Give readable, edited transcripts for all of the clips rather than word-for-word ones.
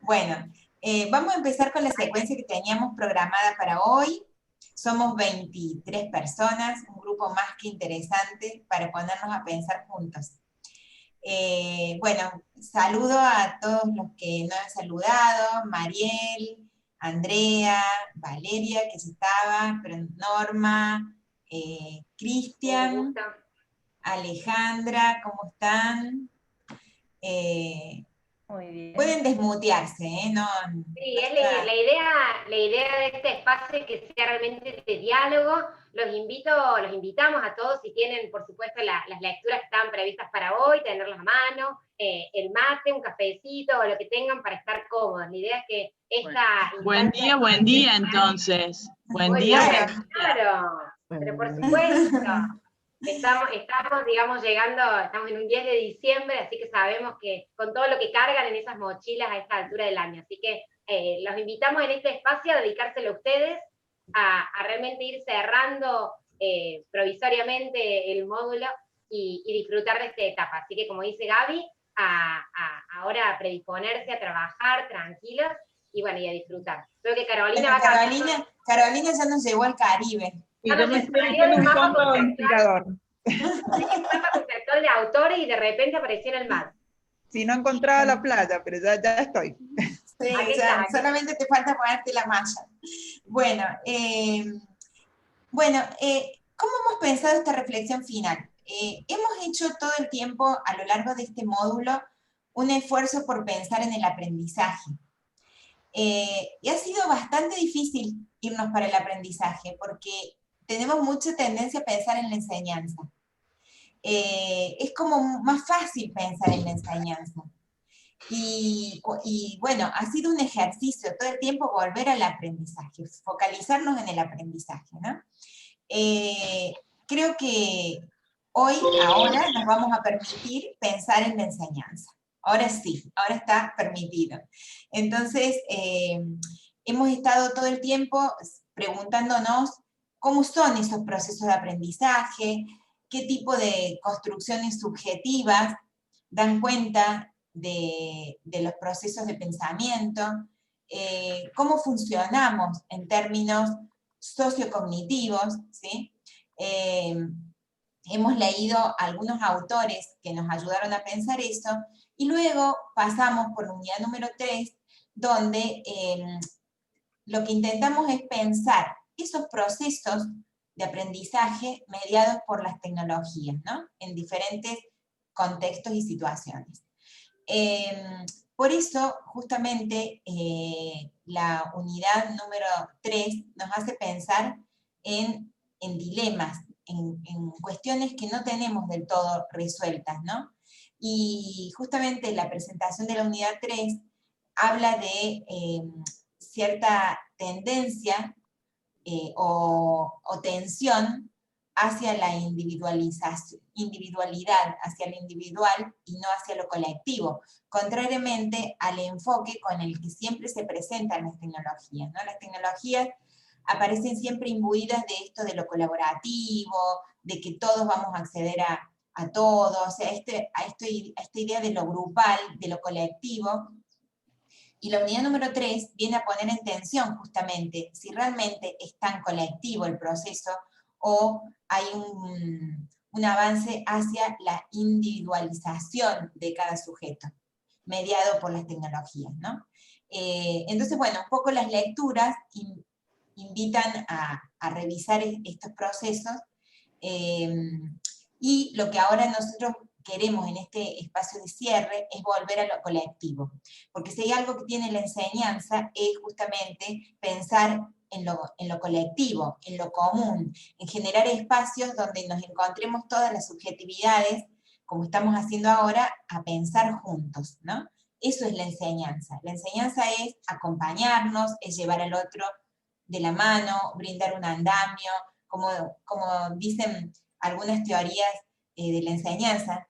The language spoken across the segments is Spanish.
Bueno, vamos a empezar con la secuencia que teníamos programada para hoy. Somos 23 personas, un grupo más que interesante para ponernos a pensar juntos. Bueno, saludo a todos los que nos han saludado, Mariel, Andrea, Valeria, que ya estaba, pero Norma, Un Cristian, gusto. Alejandra, ¿cómo están? Muy bien. Pueden desmutearse, ¿eh? No, Sí, es está... la idea de este espacio que sea realmente de diálogo. Los invitamos a todos, si tienen, por supuesto, las lecturas que estaban previstas para hoy, tenerlas a mano, el mate, un cafecito, o lo que tengan para estar cómodos. La idea es que esta... Buen día, entonces. Buen Muy día, bien, buen día. claro, pero por supuesto. Estamos, digamos, estamos en un 10 de diciembre, así que sabemos que con todo lo que cargan en esas mochilas a esta altura del año. Así que los invitamos en este espacio a dedicárselo a ustedes, a realmente ir cerrando provisoriamente el módulo y disfrutar de esta etapa. Así que, como dice Gaby, ahora a predisponerse a trabajar tranquilos y bueno, y a disfrutar. Creo que Carolina Bueno, va a cambiar. Carolina ya nos llevó al Caribe. Y yo me estoy salió del con un mapa fondo conceptual. inspirador. Mapa conceptual de autores y de repente apareció en el mar. Si no encontraba la playa, pero ya estoy. Sí, Aquí ya, está. solamente te falta ponerte la malla. Bueno, ¿cómo hemos pensado esta reflexión final? Hemos hecho todo el tiempo a lo largo de este módulo un esfuerzo por pensar en el aprendizaje. Y ha sido bastante difícil irnos para el aprendizaje porque tenemos mucha tendencia a pensar en la enseñanza. Es como más fácil pensar en la enseñanza. Y bueno, ha sido un ejercicio todo el tiempo volver al aprendizaje, focalizarnos en el aprendizaje, ¿no? Creo que ahora nos vamos a permitir pensar en la enseñanza. Ahora sí, ahora está permitido. Entonces, hemos estado todo el tiempo preguntándonos cómo son esos procesos de aprendizaje, qué tipo de construcciones subjetivas dan cuenta de los procesos de pensamiento, cómo funcionamos en términos sociocognitivos, ¿sí? Hemos leído algunos autores que nos ayudaron a pensar eso, y luego pasamos por la unidad número 3, donde lo que intentamos es pensar esos procesos de aprendizaje mediados por las tecnologías, ¿no? En diferentes contextos y situaciones. Por eso, justamente, la unidad número 3 nos hace pensar en dilemas, en cuestiones que no tenemos del todo resueltas, ¿no? Y justamente la presentación de la unidad 3 habla de cierta tendencia o tensión hacia la individualidad, hacia lo individual y no hacia lo colectivo, contrariamente al enfoque con el que siempre se presentan las tecnologías, ¿no? Las tecnologías aparecen siempre imbuidas de esto de lo colaborativo, de que todos vamos a acceder a todo, o sea, a esta idea de lo grupal, de lo colectivo. Y la unidad número 3 viene a poner en tensión justamente si realmente es tan colectivo el proceso o hay un avance hacia la individualización de cada sujeto, mediado por las tecnologías, ¿no? Entonces, bueno, un poco las lecturas invitan a revisar estos procesos, y lo que ahora nosotros queremos en este espacio de cierre es volver a lo colectivo, porque si hay algo que tiene la enseñanza es justamente pensar en lo colectivo, en lo común, en generar espacios donde nos encontremos todas las subjetividades, como estamos haciendo ahora, a pensar juntos, ¿no? Eso es la enseñanza. La enseñanza es acompañarnos, es llevar al otro de la mano, brindar un andamio, como dicen algunas teorías de la enseñanza,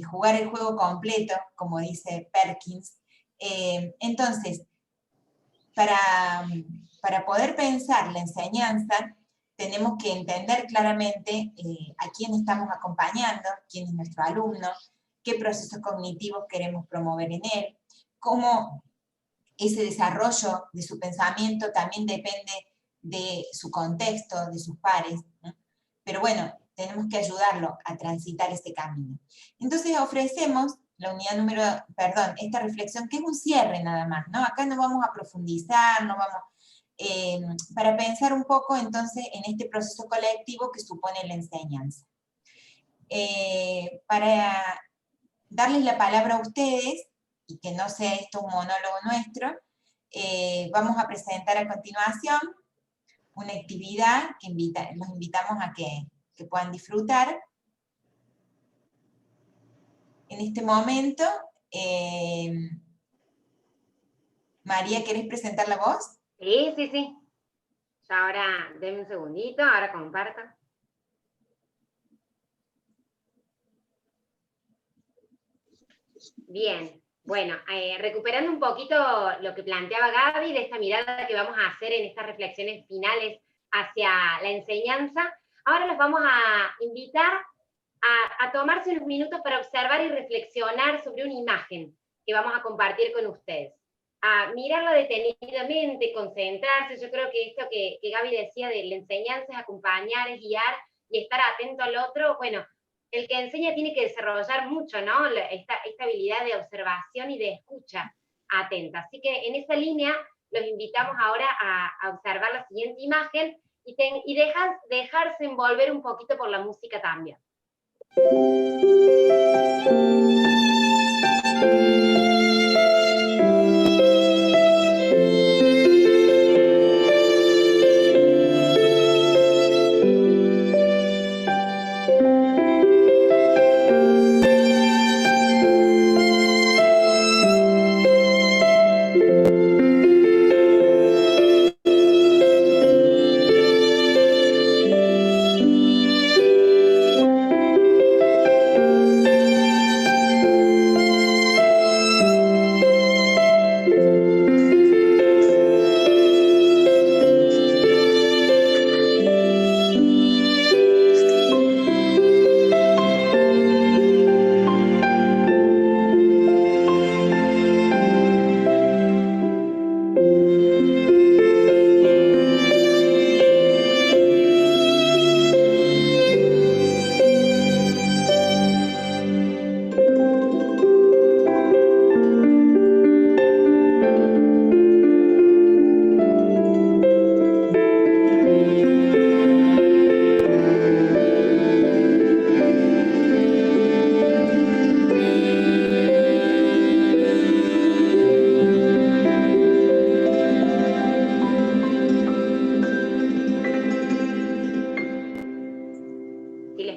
jugar el juego completo, como dice Perkins. Entonces, para poder pensar la enseñanza, tenemos que entender claramente a quién estamos acompañando, quién es nuestro alumno, qué procesos cognitivos queremos promover en él, cómo ese desarrollo de su pensamiento también depende de su contexto, de sus pares, ¿no? Pero bueno, tenemos que ayudarlo a transitar ese camino. Entonces ofrecemos la unidad número, perdón, esta reflexión, que es un cierre nada más, ¿no? Acá no vamos a profundizar, no vamos, para pensar un poco entonces en este proceso colectivo que supone la enseñanza. Para darles la palabra a ustedes, y que no sea esto un monólogo nuestro, vamos a presentar a continuación una actividad que los invitamos a que puedan disfrutar. En este momento, María, ¿querés presentar la voz? Sí, sí, sí. Ya ahora, denme un segundito, ahora comparto. Bien, bueno, recuperando un poquito lo que planteaba Gaby, de esta mirada que vamos a hacer en estas reflexiones finales hacia la enseñanza, ahora los vamos a invitar a tomarse unos minutos para observar y reflexionar sobre una imagen que vamos a compartir con ustedes. A mirarla detenidamente, concentrarse. Yo creo que esto que Gaby decía de la enseñanza es acompañar, es guiar y estar atento al otro. Bueno, el que enseña tiene que desarrollar mucho, ¿no? Esta habilidad de observación y de escucha atenta. Así que en esa línea los invitamos ahora a observar la siguiente imagen y dejarse envolver un poquito por la música también.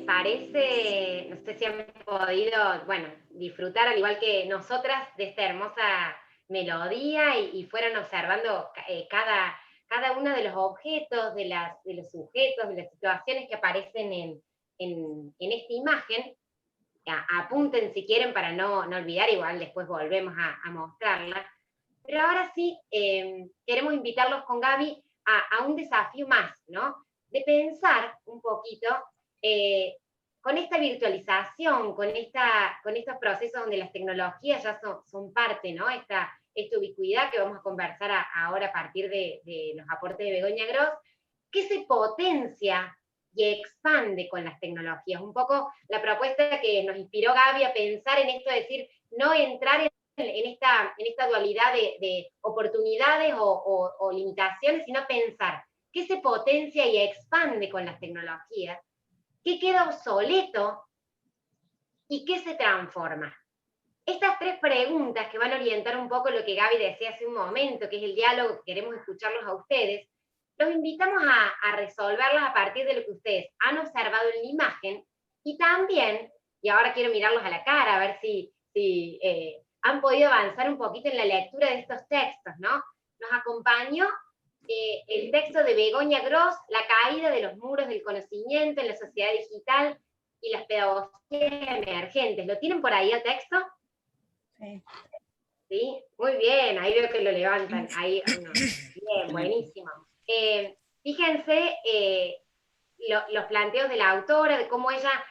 Parece, no sé si han podido, bueno, disfrutar al igual que nosotras de esta hermosa melodía y fueron observando cada uno de los objetos, de los sujetos, de las situaciones que aparecen en esta imagen. Apunten si quieren para no olvidar, igual después volvemos a mostrarla. Pero ahora sí, queremos invitarlos con Gaby a un desafío más, ¿no? De pensar un poquito con esta virtualización, con estos procesos donde las tecnologías ya son parte, ¿no? Esta ubicuidad que vamos a conversar ahora a partir de los aportes de Begoña Gross, que se potencia y expande con las tecnologías. Un poco la propuesta que nos inspiró Gaby a pensar en esto, de decir, no entrar en esta dualidad de oportunidades o limitaciones, sino pensar qué se potencia y expande con las tecnologías, qué queda obsoleto y qué se transforma. Estas tres preguntas que van a orientar un poco lo que Gaby decía hace un momento, que es el diálogo que queremos escucharlos a ustedes, los invitamos a resolverlas a partir de lo que ustedes han observado en la imagen y también, y ahora quiero mirarlos a la cara a ver si han podido avanzar un poquito en la lectura de estos textos, ¿no? Nos acompañó el texto de Begoña Gross, La caída de los muros del conocimiento en la sociedad digital y las pedagogías emergentes. ¿Lo tienen por ahí el texto? Sí. ¿Sí? Muy bien, ahí veo que lo levantan. Ahí, no. Bien, buenísimo. Fíjense los planteos de la autora, de cómo ella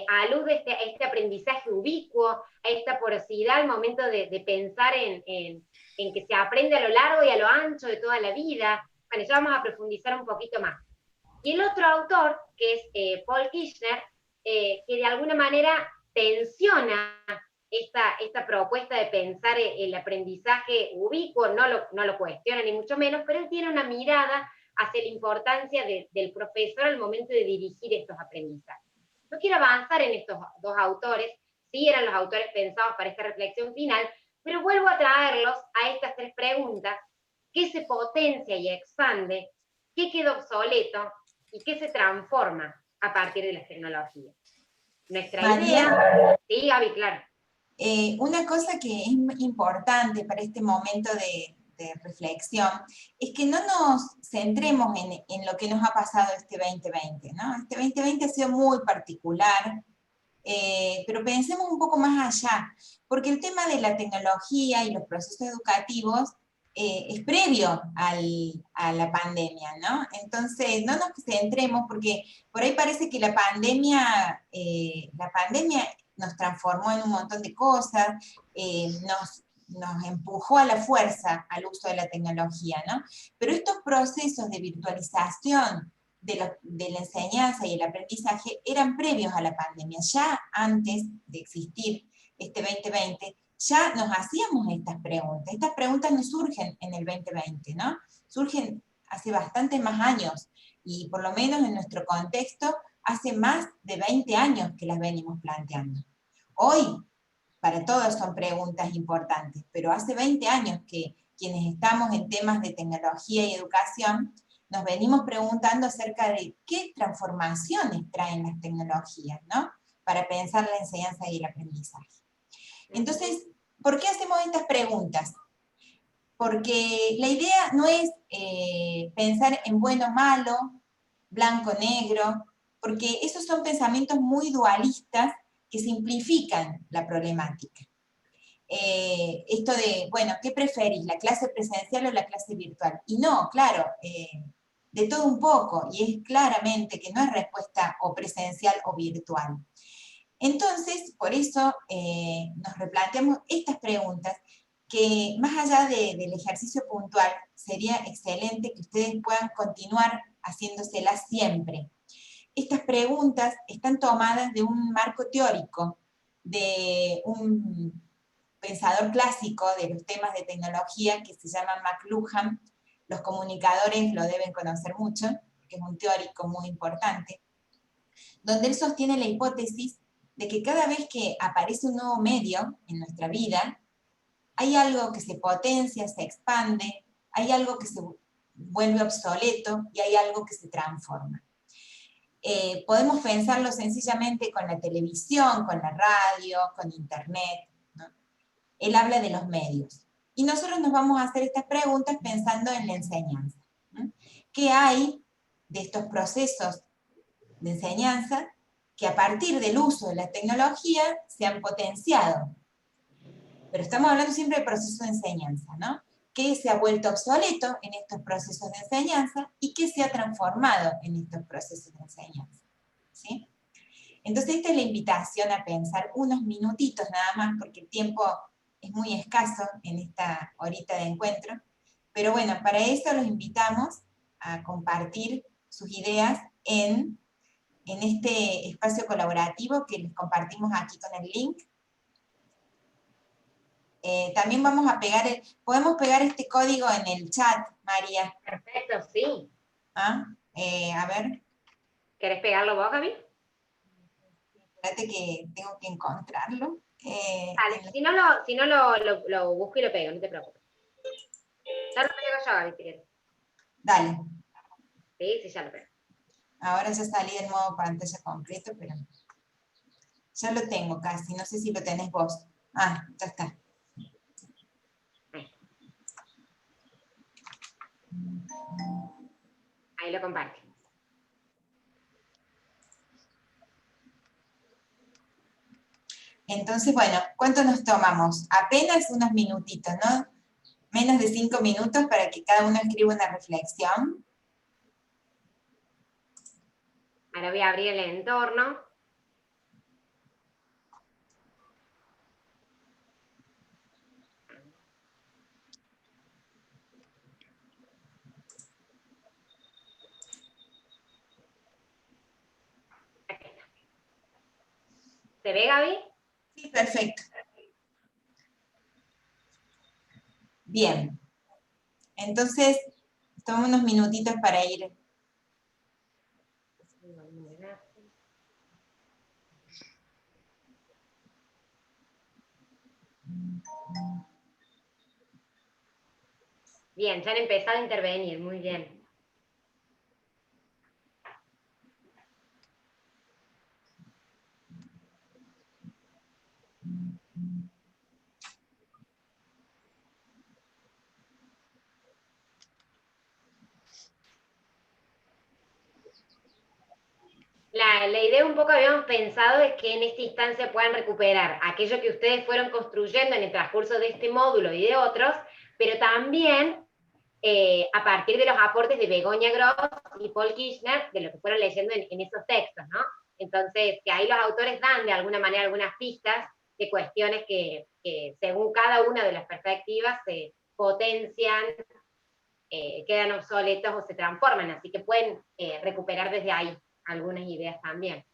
alude a este aprendizaje ubicuo, a esta porosidad al momento de pensar en en que se aprende a lo largo y a lo ancho de toda la vida. Bueno, ya vamos a profundizar un poquito más. Y el otro autor, que es Paul Kirchner, que de alguna manera tensiona esta propuesta de pensar el aprendizaje ubicuo, no lo cuestiona ni mucho menos, pero él tiene una mirada hacia la importancia del profesor al momento de dirigir estos aprendizajes. No quiero avanzar en estos dos autores, sí eran los autores pensados para esta reflexión final, pero vuelvo a traerlos a estas tres preguntas: ¿qué se potencia y expande? ¿Qué queda obsoleto? ¿Y qué se transforma a partir de las tecnologías? Nuestra María, idea... Sí, Gaby, claro. una cosa que es importante para este momento de reflexión es que no nos centremos en lo que nos ha pasado este 2020, ¿no? Este 2020 ha sido muy particular, pero pensemos un poco más allá, porque el tema de la tecnología y los procesos educativos es previo a la pandemia, ¿no? Entonces, no nos centremos, porque por ahí parece que la pandemia nos transformó en un montón de cosas, nos empujó a la fuerza al uso de la tecnología, ¿no? Pero estos procesos de virtualización de la enseñanza y el aprendizaje eran previos a la pandemia. Ya antes de existir este 2020, ya nos hacíamos estas preguntas. Estas preguntas no surgen en el 2020, ¿no? Surgen hace bastantes más años, y por lo menos en nuestro contexto, hace más de 20 años que las venimos planteando. Hoy, para todos son preguntas importantes, pero hace 20 años que quienes estamos en temas de tecnología y educación nos venimos preguntando acerca de qué transformaciones traen las tecnologías, ¿no? Para pensar la enseñanza y el aprendizaje. Entonces, ¿por qué hacemos estas preguntas? Porque la idea no es pensar en bueno o malo, blanco o negro, porque esos son pensamientos muy dualistas que simplifican la problemática. Esto de, bueno, ¿qué preferís, la clase presencial o la clase virtual? Y no, claro, de todo un poco, y es claramente que no es respuesta o presencial o virtual. Entonces, por eso nos replanteamos estas preguntas, que más allá del ejercicio puntual, sería excelente que ustedes puedan continuar haciéndoselas siempre. Estas preguntas están tomadas de un marco teórico, de un pensador clásico de los temas de tecnología que se llama McLuhan. Los comunicadores lo deben conocer mucho, porque es un teórico muy importante, donde él sostiene la hipótesis de que cada vez que aparece un nuevo medio en nuestra vida, hay algo que se potencia, se expande, hay algo que se vuelve obsoleto y hay algo que se transforma. Podemos pensarlo sencillamente con la televisión, con la radio, con internet, ¿no? Él habla de los medios. Y nosotros nos vamos a hacer estas preguntas pensando en la enseñanza, ¿no? ¿Qué hay de estos procesos de enseñanza que a partir del uso de la tecnología se han potenciado? Pero estamos hablando siempre de procesos de enseñanza, ¿no? ¿Qué se ha vuelto obsoleto en estos procesos de enseñanza y qué se ha transformado en estos procesos de enseñanza? ¿Sí? Entonces esta es la invitación a pensar unos minutitos nada más, porque el tiempo es muy escaso en esta horita de encuentro, pero bueno, para eso los invitamos a compartir sus ideas en este espacio colaborativo que les compartimos aquí con el link. También vamos a pegar, podemos pegar este código en el chat, María. Perfecto, sí. ¿Ah? A ver. ¿Querés pegarlo vos, Gaby? Espérate que tengo que encontrarlo. Vale, si no, lo busco y lo pego, no te preocupes. Ya lo pego yo, Gaby, si quieres. Dale. Sí, ya lo pego. Ahora ya salí del modo pantalla completo, pero ya lo tengo casi. No sé si lo tenés vos. Ah, ya está. Ahí lo comparto. Entonces, bueno, ¿cuánto nos tomamos? Apenas unos minutitos, ¿no? Menos de 5 minutos para que cada uno escriba una reflexión. Ahora voy a abrir el entorno. ¿Se ve, Gaby? Sí, perfecto. Bien. Entonces, toma unos minutitos para ir. Bien, ya han empezado a intervenir, muy bien. La idea un poco habíamos pensado es que en esta instancia puedan recuperar aquello que ustedes fueron construyendo en el transcurso de este módulo y de otros, pero también a partir de los aportes de Begoña Gross y Paul Kirchner, de lo que fueron leyendo en esos textos, ¿no? Entonces, que ahí los autores dan de alguna manera algunas pistas de cuestiones que según cada una de las perspectivas se potencian, quedan obsoletos o se transforman, así que pueden recuperar desde ahí algunas ideas también.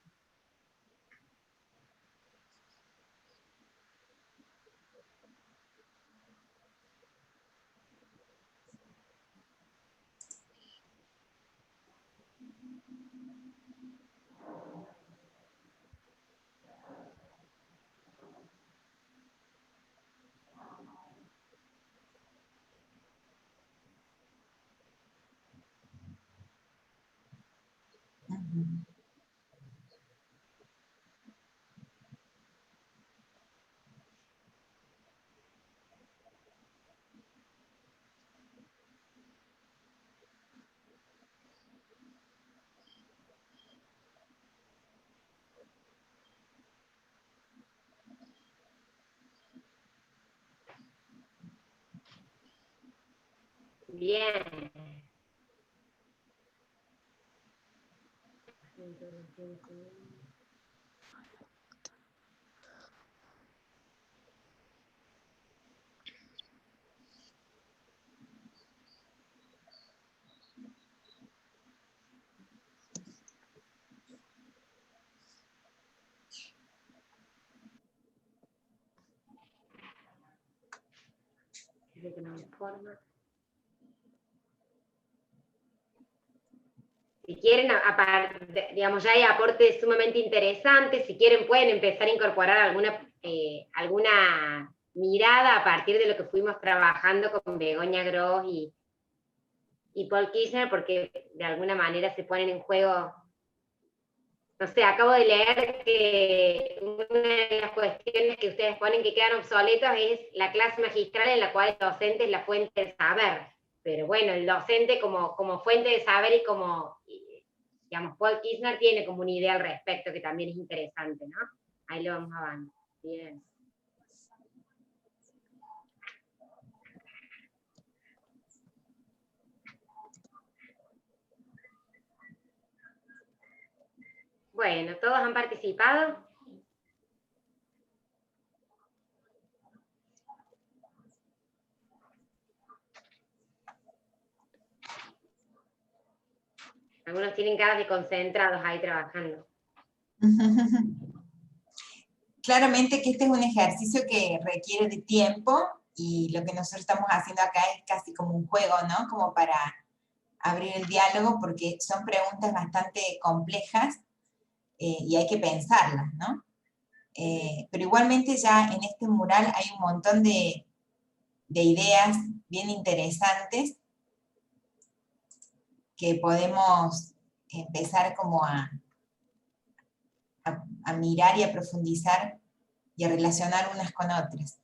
Bien. Si quieren, digamos, ya hay aportes sumamente interesantes, si quieren pueden empezar a incorporar alguna mirada a partir de lo que fuimos trabajando con Begoña Gross y Paul Kirchner, porque de alguna manera se ponen en juego. No sé, acabo de leer que una de las cuestiones que ustedes ponen que quedan obsoletas es la clase magistral en la cual el docente es la fuente de saber. Pero bueno, el docente como fuente de saber y digamos, Paul Kirchner tiene como una idea al respecto que también es interesante, ¿no? Ahí lo vamos avanzando. Bien. Bueno, ¿todos han participado? Algunos tienen caras de concentrados ahí trabajando. Claramente que este es un ejercicio que requiere de tiempo y lo que nosotros estamos haciendo acá es casi como un juego, ¿no? Como para abrir el diálogo porque son preguntas bastante complejas y hay que pensarlas, ¿no? Pero igualmente ya en este mural hay un montón de ideas bien interesantes que podemos empezar como a mirar y a profundizar y a relacionar unas con otras.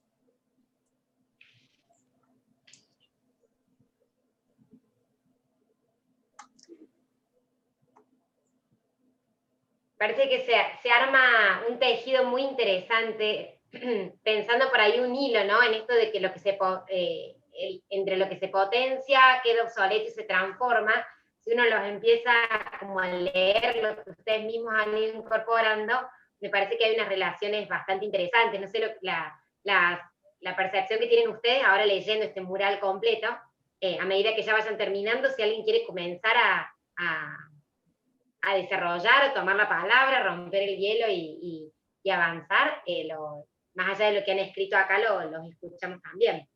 Parece que se arma un tejido muy interesante, pensando por ahí un hilo, ¿no? En esto de que entre lo que se potencia, queda obsoleto y se transforma. Si uno los empieza como a leer, lo que ustedes mismos han ido incorporando, me parece que hay unas relaciones bastante interesantes. No sé la percepción que tienen ustedes ahora leyendo este mural completo, a medida que ya vayan terminando, si alguien quiere comenzar a desarrollar o tomar la palabra, romper el hielo y y avanzar, más allá de lo que han escrito acá, los escuchamos también.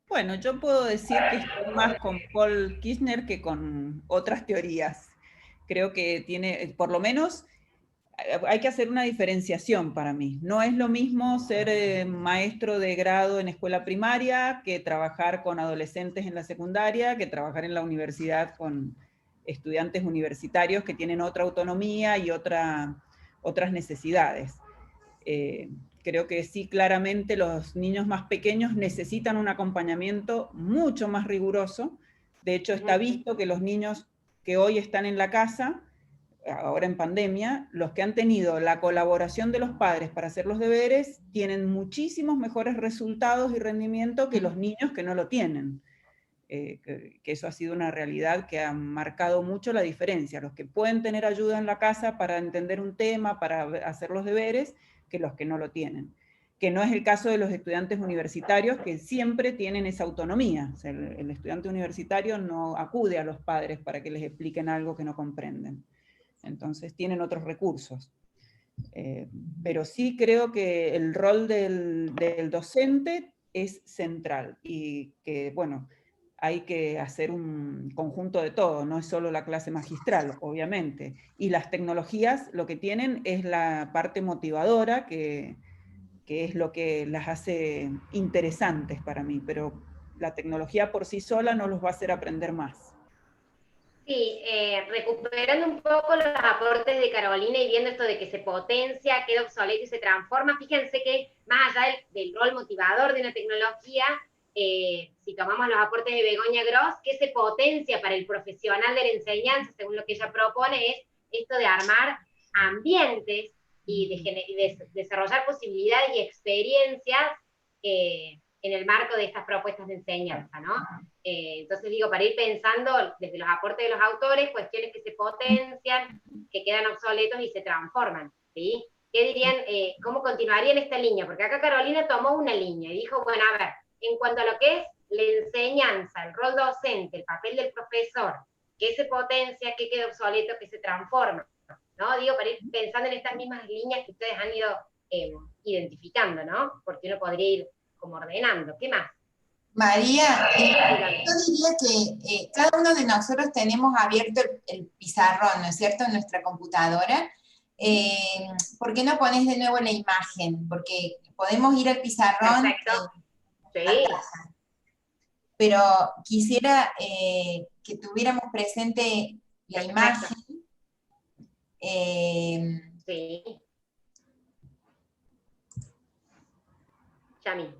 Bueno, yo puedo decir que estoy más con Paul Kirchner que con otras teorías. Creo que tiene, por lo menos, hay que hacer una diferenciación para mí. No es lo mismo ser maestro de grado en escuela primaria que trabajar con adolescentes en la secundaria, que trabajar en la universidad con estudiantes universitarios que tienen otra autonomía y otras necesidades. Creo que sí, claramente los niños más pequeños necesitan un acompañamiento mucho más riguroso. De hecho, está visto que los niños que hoy están en la casa, ahora en pandemia, los que han tenido la colaboración de los padres para hacer los deberes, tienen muchísimos mejores resultados y rendimiento que los niños que no lo tienen. Que eso ha sido una realidad que ha marcado mucho la diferencia. Los que pueden tener ayuda en la casa para entender un tema, para hacer los deberes, que los que no lo tienen. Que no es el caso de los estudiantes universitarios, que siempre tienen esa autonomía. O sea, el estudiante universitario no acude a los padres para que les expliquen algo que no comprenden. Entonces tienen otros recursos. Pero sí creo que el rol del docente es central y que, bueno, hay que hacer un conjunto de todo, no es solo la clase magistral, obviamente. Y las tecnologías lo que tienen es la parte motivadora, que es lo que las hace interesantes para mí, pero la tecnología por sí sola no los va a hacer aprender más. Sí, recuperando un poco los aportes de Carolina y viendo esto de que se potencia, queda obsoleto y se transforma, fíjense que más allá del rol motivador de una tecnología, si tomamos los aportes de Begoña Gross, que se potencia para el profesional de la enseñanza, según lo que ella propone, es esto de armar ambientes y de desarrollar posibilidades y experiencias en el marco de estas propuestas de enseñanza, ¿no? Entonces digo, para ir pensando desde los aportes de los autores, cuestiones que se potencian, que quedan obsoletos y se transforman, ¿sí? ¿Qué dirían, cómo continuaría en esta línea? Porque acá Carolina tomó una línea y dijo, bueno, a ver, en cuanto a lo que es la enseñanza, el rol docente, el papel del profesor, ¿qué se potencia, qué queda obsoleto, qué se transforma? ¿No? Digo, para ir pensando en estas mismas líneas que ustedes han ido identificando, ¿no? Porque uno podría ir como ordenando. ¿Qué más? María, yo diría que cada uno de nosotros tenemos abierto el pizarrón, ¿no es cierto?, en nuestra computadora. ¿Por qué no pones de nuevo la imagen? Porque podemos ir al pizarrón. Perfecto. Sí. Pero quisiera que tuviéramos presente la imagen. Sí. Yami.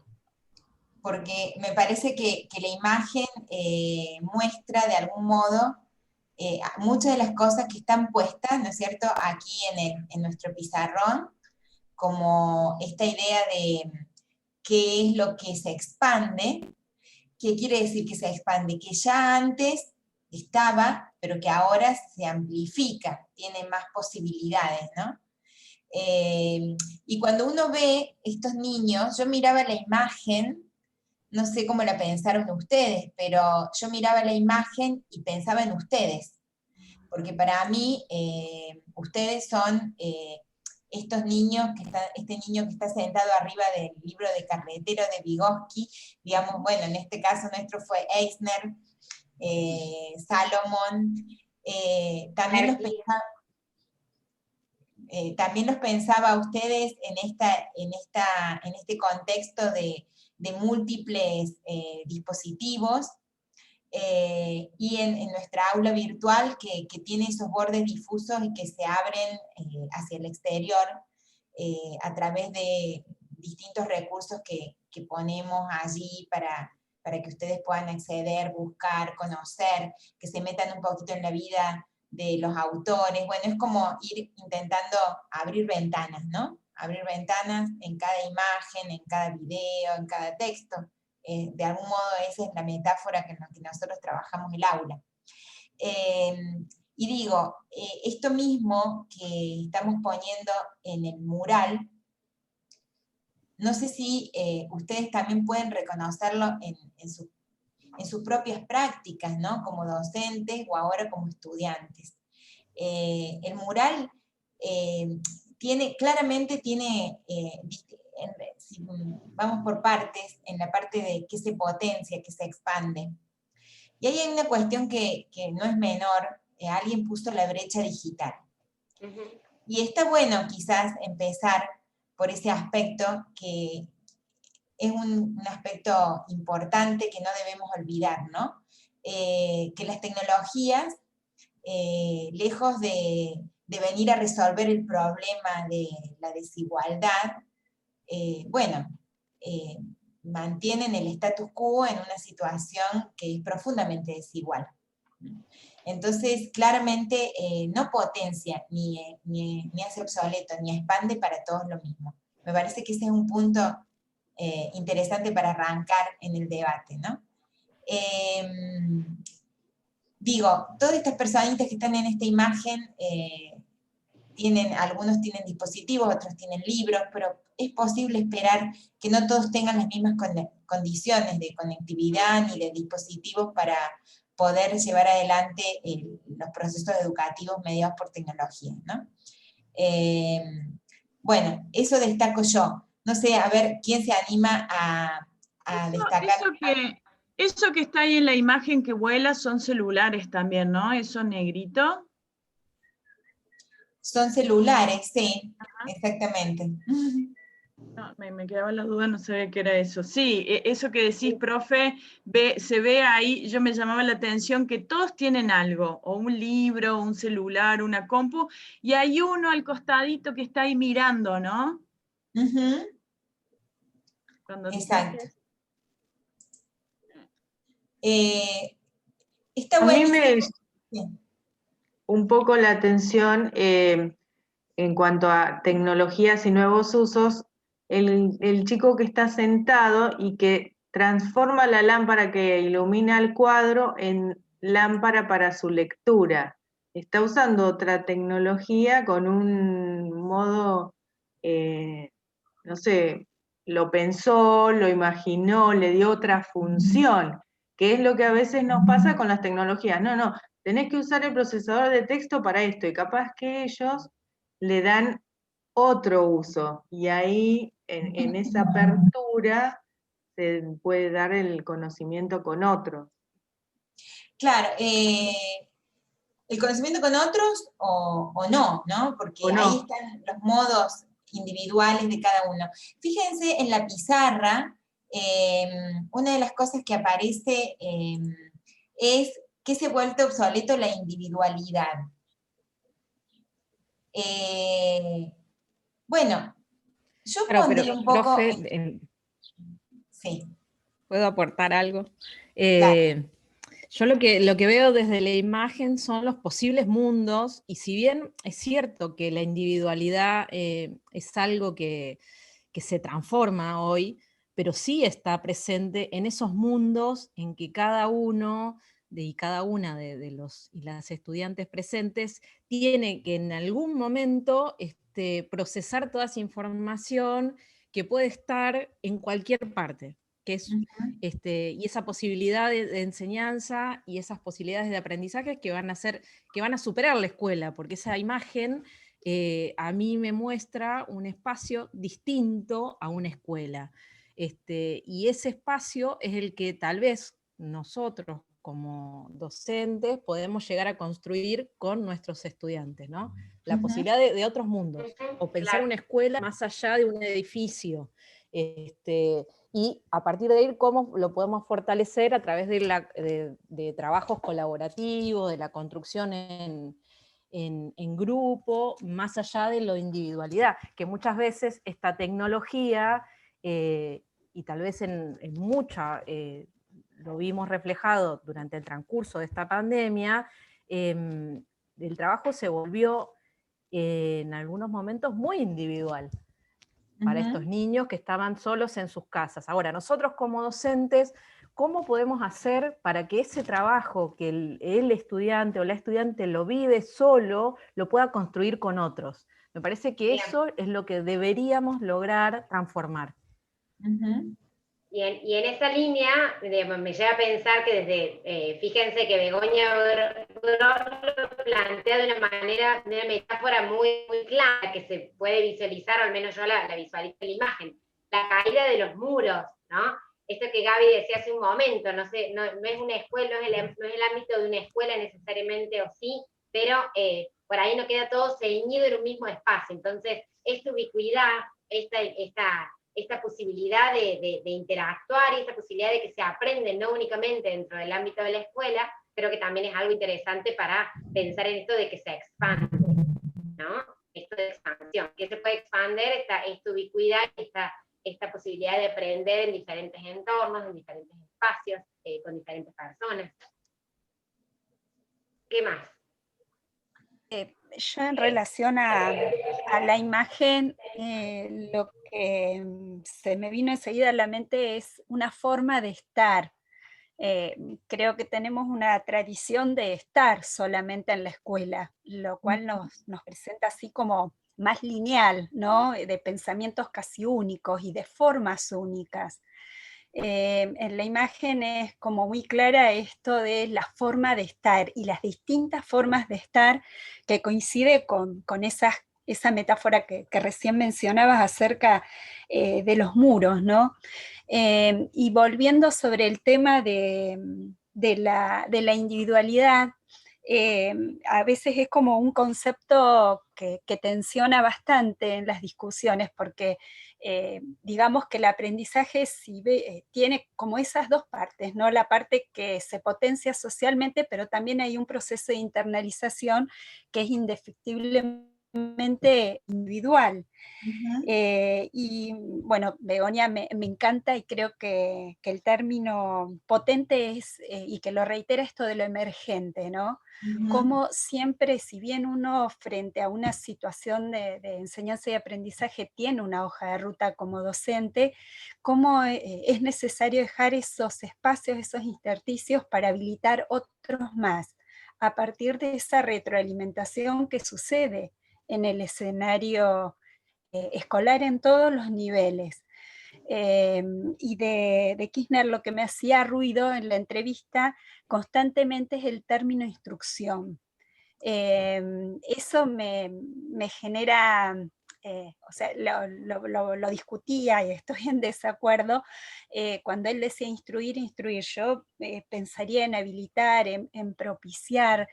Porque me parece que la imagen muestra de algún modo muchas de las cosas que están puestas, ¿no es cierto?, aquí en nuestro pizarrón, como esta idea de qué es lo que se expande. ¿Qué quiere decir que se expande? Que ya antes estaba, pero que ahora se amplifica, tiene más posibilidades, ¿no? Y cuando uno ve estos niños, yo miraba la imagen, no sé cómo la pensaron ustedes, pero yo miraba la imagen y pensaba en ustedes, porque para mí ustedes son estos niños, este niño que está sentado arriba del libro de Carretero de Vygotsky, digamos, bueno, en este caso nuestro fue Eisner, Salomón, también los pensaba a ustedes en este contexto de múltiples dispositivos, y en nuestra aula virtual que tiene esos bordes difusos y que se abren hacia el exterior a través de distintos recursos que ponemos allí para que ustedes puedan acceder, buscar, conocer, que se metan un poquito en la vida de los autores. Bueno, es como ir intentando abrir ventanas, ¿no? Abrir ventanas en cada imagen, en cada video, en cada texto. De algún modo esa es la metáfora con la que nosotros trabajamos el aula. Y digo, esto mismo que estamos poniendo en el mural, no sé si ustedes también pueden reconocerlo en sus en sus propias prácticas, ¿no? Como docentes o ahora como estudiantes. El mural claramente tiene, si vamos por partes, en la parte de que se potencia, que se expande. Y ahí hay una cuestión que no es menor, alguien puso la brecha digital. Y está bueno quizás empezar por ese aspecto, que es un aspecto importante que no debemos olvidar, ¿no? Que las tecnologías, lejos de venir a resolver el problema de la desigualdad, mantienen el status quo en una situación que es profundamente desigual. Entonces, claramente no potencia, ni hace obsoleto, ni expande para todos lo mismo. Me parece que ese es un punto interesante para arrancar en el debate, ¿no? Digo, todas estas personitas que están en esta imagen, algunos tienen dispositivos, otros tienen libros, pero es posible esperar que no todos tengan las mismas condiciones de conectividad ni de dispositivos para poder llevar adelante los procesos educativos mediados por tecnología, ¿no? Bueno, eso destaco yo. No sé, a ver, ¿quién se anima a destacar? Eso que está ahí en la imagen que vuela son celulares también, ¿no? Eso negrito. Son celulares, sí, exactamente. No, me quedaba la duda, no sabía qué era eso. Sí, eso que decís, profe, se ve ahí, yo me llamaba la atención que todos tienen algo, o un libro, un celular, una compu, y hay uno al costadito que está ahí mirando, ¿no? Exacto. Está a buenísimo. mí me Sí. un poco la atención en cuanto a tecnologías y nuevos usos, el chico que está sentado y que transforma la lámpara que ilumina el cuadro en lámpara para su lectura. Está usando otra tecnología con un modo, no sé, lo pensó, lo imaginó, le dio otra función, que es lo que a veces nos pasa con las tecnologías. No, tenés que usar el procesador de texto para esto, y capaz que ellos le dan otro uso, y ahí en esa apertura se puede dar el conocimiento con otros. Claro, el conocimiento con otros o no, ¿no? Porque O no. ahí están los modos individuales de cada uno. Fíjense en la pizarra, una de las cosas que aparece es que se ha vuelto obsoleto la individualidad. Bueno, yo Claro, pondría pero, un poco... profe, sí. ¿puedo aportar algo? Dale. Yo lo que veo desde la imagen son los posibles mundos, y si bien es cierto que la individualidad es algo que se transforma hoy, pero sí está presente en esos mundos en que cada uno y cada una de los y las estudiantes presentes tiene que en algún momento procesar toda esa información que puede estar en cualquier parte, que es, y esa posibilidad de enseñanza y esas posibilidades de aprendizaje que van a superar la escuela, porque esa imagen a mí me muestra un espacio distinto a una escuela. Y ese espacio es el que tal vez nosotros como docentes podemos llegar a construir con nuestros estudiantes, ¿no? La posibilidad de otros mundos, o pensar una escuela más allá de un edificio. Y a partir de ahí, cómo lo podemos fortalecer a través de trabajos colaborativos, de la construcción en grupo, más allá de la individualidad, que muchas veces esta tecnología, y tal vez en mucha, lo vimos reflejado durante el transcurso de esta pandemia, el trabajo se volvió en algunos momentos muy individual para estos niños que estaban solos en sus casas. Ahora, nosotros como docentes, ¿cómo podemos hacer para que ese trabajo que el estudiante o la estudiante lo vive solo, lo pueda construir con otros? Me parece que eso es lo que deberíamos lograr transformar. Y en esa línea, digamos, me lleva a pensar que desde, fíjense que Begoña Gross lo plantea de una manera, de una metáfora muy, muy clara, que se puede visualizar, o al menos yo la visualizo en la imagen, la caída de los muros, ¿no? Esto que Gaby decía hace un momento, no sé, no es una escuela, no es el ámbito de una escuela necesariamente, o sí, pero por ahí no queda todo ceñido en un mismo espacio. Entonces, esta ubicuidad, esta posibilidad de interactuar y esta posibilidad de que se aprende no únicamente dentro del ámbito de la escuela, creo que también es algo interesante para pensar en esto de que se expande, ¿no? Esto de expansión, que se puede expandir esta ubicuidad, esta posibilidad de aprender en diferentes entornos, en diferentes espacios, con diferentes personas. ¿Qué más? Yo en relación a la imagen, lo que se me vino enseguida a la mente es una forma de estar. Creo que tenemos una tradición de estar solamente en la escuela, lo cual nos presenta así como más lineal, ¿no? De pensamientos casi únicos y de formas únicas. En la imagen es como muy clara esto de la forma de estar y las distintas formas de estar que coincide con esa metáfora que recién mencionabas acerca de los muros, ¿no? Y volviendo sobre el tema de la individualidad, a veces es como un concepto que tensiona bastante en las discusiones, porque digamos que el aprendizaje tiene como esas dos partes, ¿no? La parte que se potencia socialmente, pero también hay un proceso de internalización que es indefectiblemente individual. Y bueno, Begoña me encanta y creo que el término potente es, y que lo reitera esto de lo emergente, ¿no? Como siempre, si bien uno frente a una situación de enseñanza y aprendizaje tiene una hoja de ruta como docente, cómo es necesario dejar esos espacios, esos intersticios para habilitar otros más, a partir de esa retroalimentación que sucede en el escenario escolar en todos los niveles. Y de Kirchner lo que me hacía ruido en la entrevista constantemente es el término instrucción. Eso me genera, o sea, lo discutía y estoy en desacuerdo, cuando él decía instruir, yo pensaría en habilitar, en propiciar,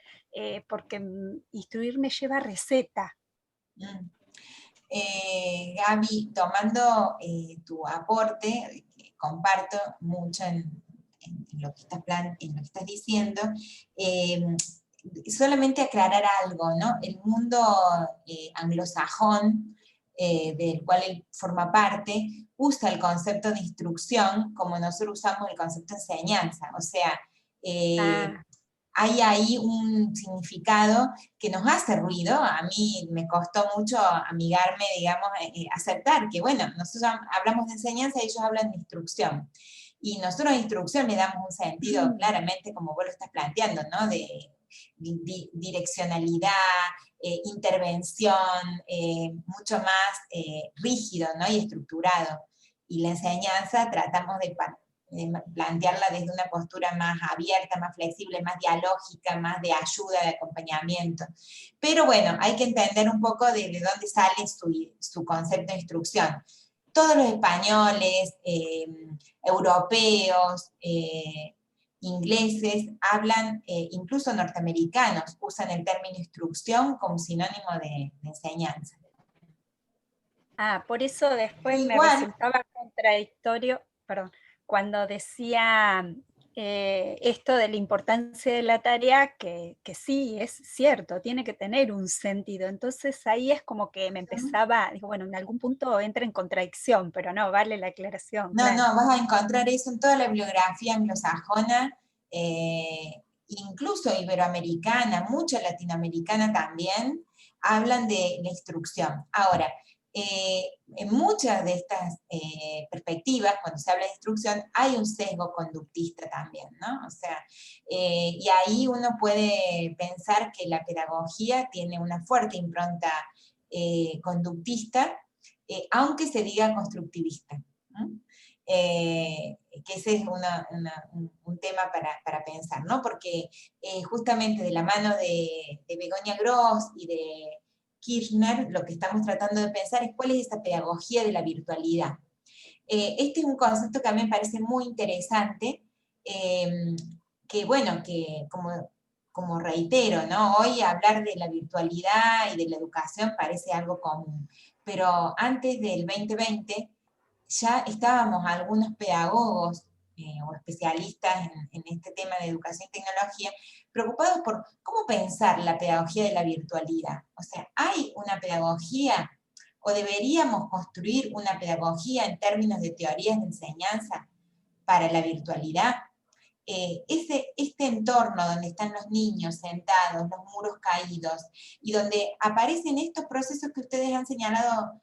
porque instruir me lleva a receta. Gaby, tomando tu aporte, que comparto mucho en lo que estás diciendo, solamente aclarar algo, ¿no? El mundo anglosajón, del cual él forma parte, usa el concepto de instrucción como nosotros usamos el concepto de enseñanza, o sea, hay ahí un significado que nos hace ruido. A mí me costó mucho amigarme, digamos, aceptar que, bueno, nosotros hablamos de enseñanza y ellos hablan de instrucción. Y nosotros a instrucción le damos un sentido claramente, como vos lo estás planteando, ¿no? De direccionalidad, intervención, mucho más rígido, ¿no? Y estructurado. Y la enseñanza tratamos de plantearla desde una postura más abierta, más flexible, más dialógica, más de ayuda, de acompañamiento. Pero bueno, hay que entender un poco de dónde sale su concepto de instrucción. Todos los españoles, europeos, ingleses, hablan, incluso norteamericanos, usan el término instrucción como sinónimo de enseñanza. Por eso después me resultaba contradictorio, perdón, cuando decía esto de la importancia de la tarea, que sí, es cierto, tiene que tener un sentido. Entonces ahí es como que me empezaba, digo, bueno, en algún punto entra en contradicción, pero no, vale la aclaración. No, claro. no, vas a encontrar eso en toda la bibliografía anglosajona, incluso iberoamericana, mucha latinoamericana también, hablan de la instrucción. Ahora, en muchas de estas perspectivas, cuando se habla de instrucción, hay un sesgo conductista también, ¿no? O sea, y ahí uno puede pensar que la pedagogía tiene una fuerte impronta conductista, aunque se diga constructivista, ¿no? Que ese es un tema para pensar, ¿no? Porque justamente de la mano de Begoña Gross y de Kirchner, lo que estamos tratando de pensar es cuál es esa pedagogía de la virtualidad. Este es un concepto que a mí me parece muy interesante, que bueno, que como reitero, ¿no? Hoy hablar de la virtualidad y de la educación parece algo común, pero antes del 2020 ya estábamos algunos pedagogos o especialistas en este tema de educación y tecnología preocupados por cómo pensar la pedagogía de la virtualidad. O sea, ¿hay una pedagogía o deberíamos construir una pedagogía en términos de teorías de enseñanza para la virtualidad? Este entorno donde están los niños sentados, los muros caídos, y donde aparecen estos procesos que ustedes han señalado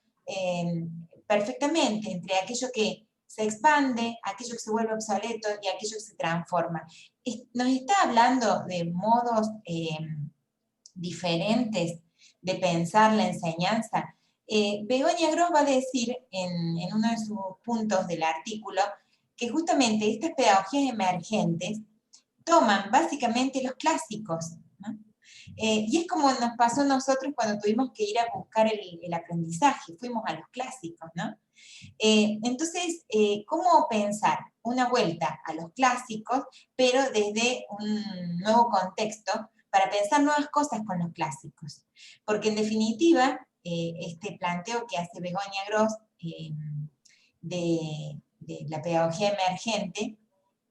perfectamente, entre aquello que se expande, aquello que se vuelve obsoleto y aquello que se transforma. Nos está hablando de modos diferentes de pensar la enseñanza. Begoña Gross va a decir en uno de sus puntos del artículo que justamente estas pedagogías emergentes toman básicamente los clásicos, ¿no? Y es como nos pasó a nosotros cuando tuvimos que ir a buscar el aprendizaje, fuimos a los clásicos, ¿no? Entonces, ¿cómo pensar una vuelta a los clásicos, pero desde un nuevo contexto, para pensar nuevas cosas con los clásicos? Porque en definitiva, este planteo que hace Begoña Gross de la pedagogía emergente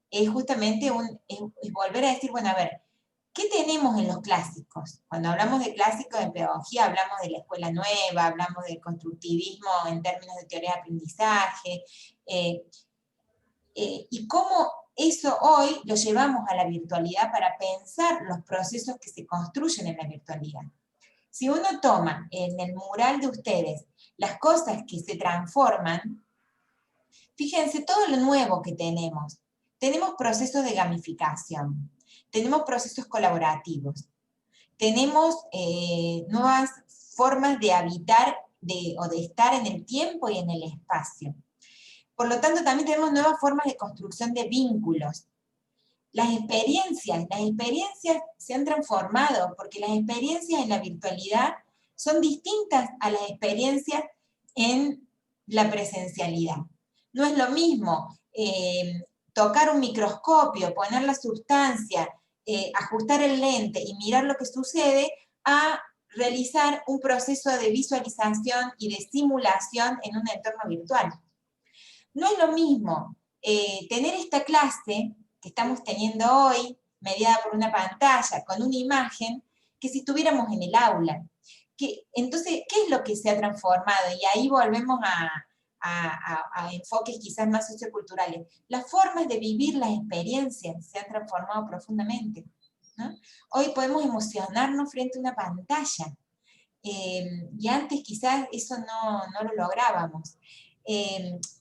es justamente es volver a decir, bueno, a ver, ¿qué tenemos en los clásicos? Cuando hablamos de clásicos en pedagogía, hablamos de la escuela nueva, hablamos del constructivismo en términos de teoría de aprendizaje, y cómo eso hoy lo llevamos a la virtualidad para pensar los procesos que se construyen en la virtualidad. Si uno toma en el mural de ustedes las cosas que se transforman, fíjense todo lo nuevo que tenemos. Tenemos procesos de gamificación, tenemos procesos colaborativos, tenemos nuevas formas de habitar o de estar en el tiempo y en el espacio. Por lo tanto, también tenemos nuevas formas de construcción de vínculos. Las experiencias se han transformado, porque las experiencias en la virtualidad son distintas a las experiencias en la presencialidad. No es lo mismo tocar un microscopio, poner la sustancia, ajustar el lente y mirar lo que sucede, a realizar un proceso de visualización y de simulación en un entorno virtual. No es lo mismo tener esta clase que estamos teniendo hoy, mediada por una pantalla, con una imagen, que si estuviéramos en el aula. Entonces, ¿qué es lo que se ha transformado? Y ahí volvemos a enfoques quizás más socioculturales. Las formas de vivir las experiencias se han transformado profundamente, ¿no? Hoy podemos emocionarnos frente a una pantalla, y antes quizás eso no lo lográbamos.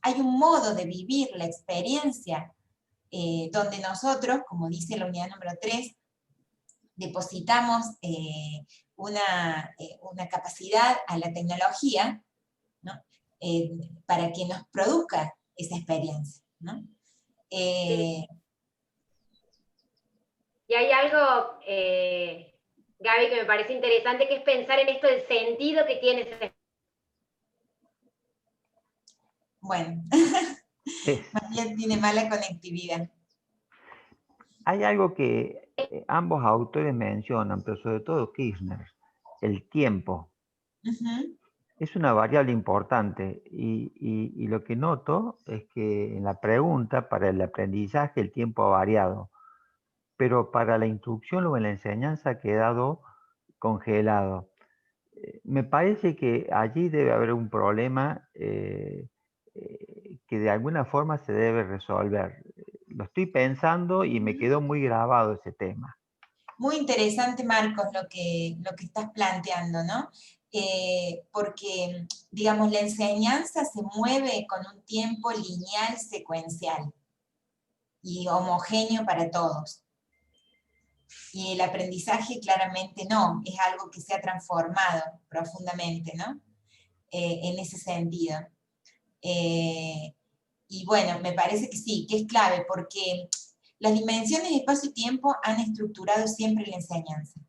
Hay un modo de vivir la experiencia donde nosotros, como dice la unidad número 3, depositamos una capacidad a la tecnología, ¿no? Para que nos produzca esa experiencia, ¿no? Sí. Y hay algo, Gaby, que me parece interesante, que es pensar en esto del sentido que tiene ese. Bueno, María tiene mala conectividad. Hay algo que ambos autores mencionan, pero sobre todo Kirchner, el tiempo. Es una variable importante y lo que noto es que en la pregunta, para el aprendizaje el tiempo ha variado, pero para la instrucción o en la enseñanza ha quedado congelado. Me parece que allí debe haber un problema que de alguna forma se debe resolver. Lo estoy pensando y me quedó muy grabado ese tema. Muy interesante, Marcos, lo que estás planteando, ¿no? Porque, digamos, la enseñanza se mueve con un tiempo lineal secuencial y homogéneo para todos. Y el aprendizaje claramente no, es algo que se ha transformado profundamente, ¿no? En ese sentido. Y bueno, me parece que sí, que es clave, porque las dimensiones de espacio y tiempo han estructurado siempre la enseñanza.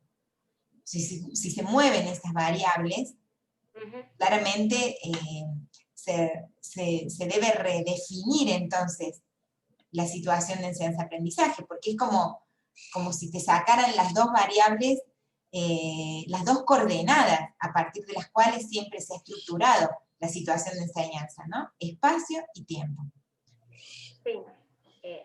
Si se mueven esas variables, claramente se debe redefinir entonces la situación de enseñanza-aprendizaje, porque es como si te sacaran las dos variables, las dos coordenadas a partir de las cuales siempre se ha estructurado la situación de enseñanza, ¿no? Espacio y tiempo. Sí.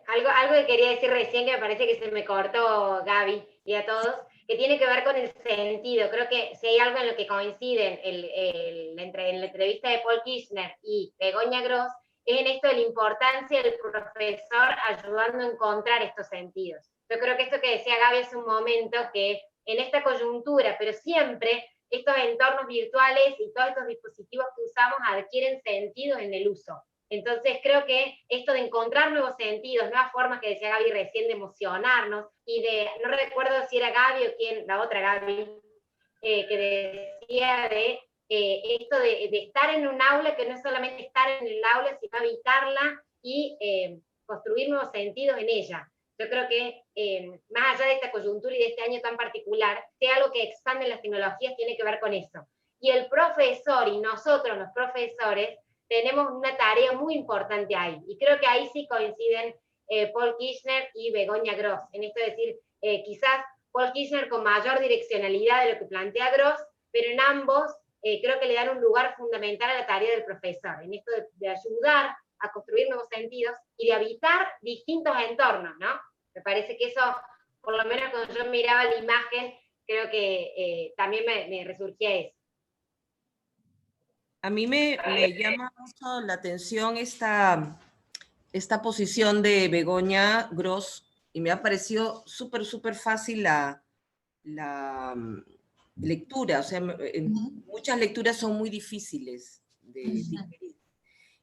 Algo que quería decir recién, que me parece que se me cortó, Gaby, y a todos, que tiene que ver con el sentido. Creo que si hay algo en lo que coinciden en la entrevista de Paul Kirchner y Begoña Gross, es en esto de la importancia del profesor ayudando a encontrar estos sentidos. Yo creo que esto que decía Gaby hace un momento, que en esta coyuntura, pero siempre estos entornos virtuales y todos estos dispositivos que usamos adquieren sentidos en el uso. Entonces creo que esto de encontrar nuevos sentidos, nuevas formas que decía Gaby recién de emocionarnos, y de, no recuerdo si era Gaby o quién, la otra Gaby, que decía de esto de estar en un aula, que no es solamente estar en el aula, sino habitarla y construir nuevos sentidos en ella. Yo creo que más allá de esta coyuntura y de este año tan particular, si algo que expande las tecnologías tiene que ver con eso. Y el profesor y nosotros los profesores tenemos una tarea muy importante ahí, y creo que ahí sí coinciden Paul Kirchner y Begoña Gross, en esto de decir, quizás Paul Kirchner con mayor direccionalidad de lo que plantea Gross, pero en ambos creo que le dan un lugar fundamental a la tarea del profesor, en esto de ayudar a construir nuevos sentidos y de habitar distintos entornos, ¿no? Me parece que eso, por lo menos cuando yo miraba la imagen, creo que también me resurgía eso. A mí me llama mucho la atención esta posición de Begoña Gross, y me ha parecido súper fácil la lectura. O sea, muchas lecturas son muy difíciles de digerir.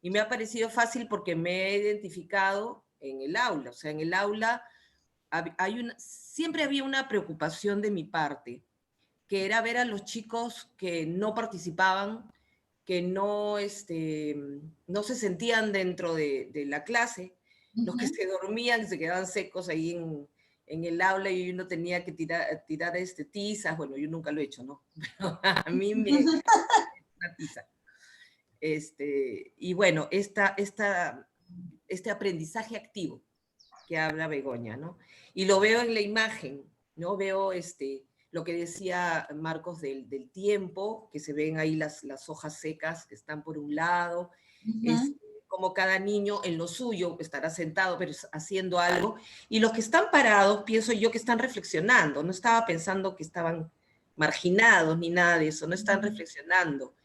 Y me ha parecido fácil porque me he identificado en el aula. O sea, en el aula siempre había una preocupación de mi parte, que era ver a los chicos que no participaban, que no se sentían dentro de la clase, los que se dormían, se quedaban secos ahí en el aula, y uno tenía que tirar tizas. Bueno, yo nunca lo he hecho, ¿no? Pero a mí me una tiza. Y bueno, este aprendizaje activo que habla Begoña, ¿no? Y lo veo en la imagen, ¿no? Veo lo que decía Marcos del tiempo, que se ven ahí las hojas secas que están por un lado, como cada niño en lo suyo estará sentado, pero haciendo algo, y los que están parados, pienso yo que están reflexionando. No estaba pensando que estaban marginados ni nada de eso, no están reflexionando.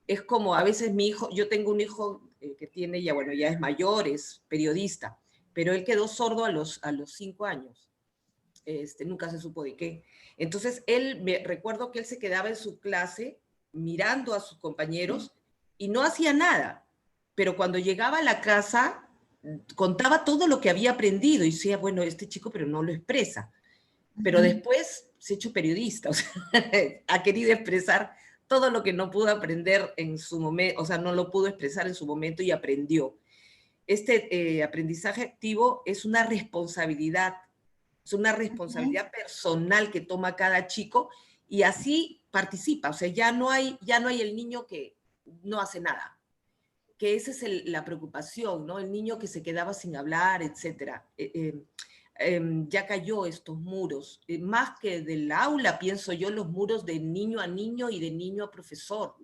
Es como a veces mi hijo, yo tengo un hijo que tiene ya es mayor, es periodista, pero él quedó sordo a los 5 años. Nunca se supo de qué. Entonces, recuerdo que él se quedaba en su clase mirando a sus compañeros y no hacía nada. Pero cuando llegaba a la casa, contaba todo lo que había aprendido y decía, bueno, este chico pero no lo expresa. Pero después se ha hecho periodista, o sea, ha querido expresar todo lo que no pudo aprender en su momento, o sea, no lo pudo expresar en su momento y aprendió. Aprendizaje activo es una responsabilidad. Es una responsabilidad personal que toma cada chico, y así participa. O sea, ya no hay el niño que no hace nada, que esa es la preocupación, ¿no? El niño que se quedaba sin hablar, etc. Ya cayó estos muros. Más que del aula, pienso yo, los muros de niño a niño y de niño a profesor.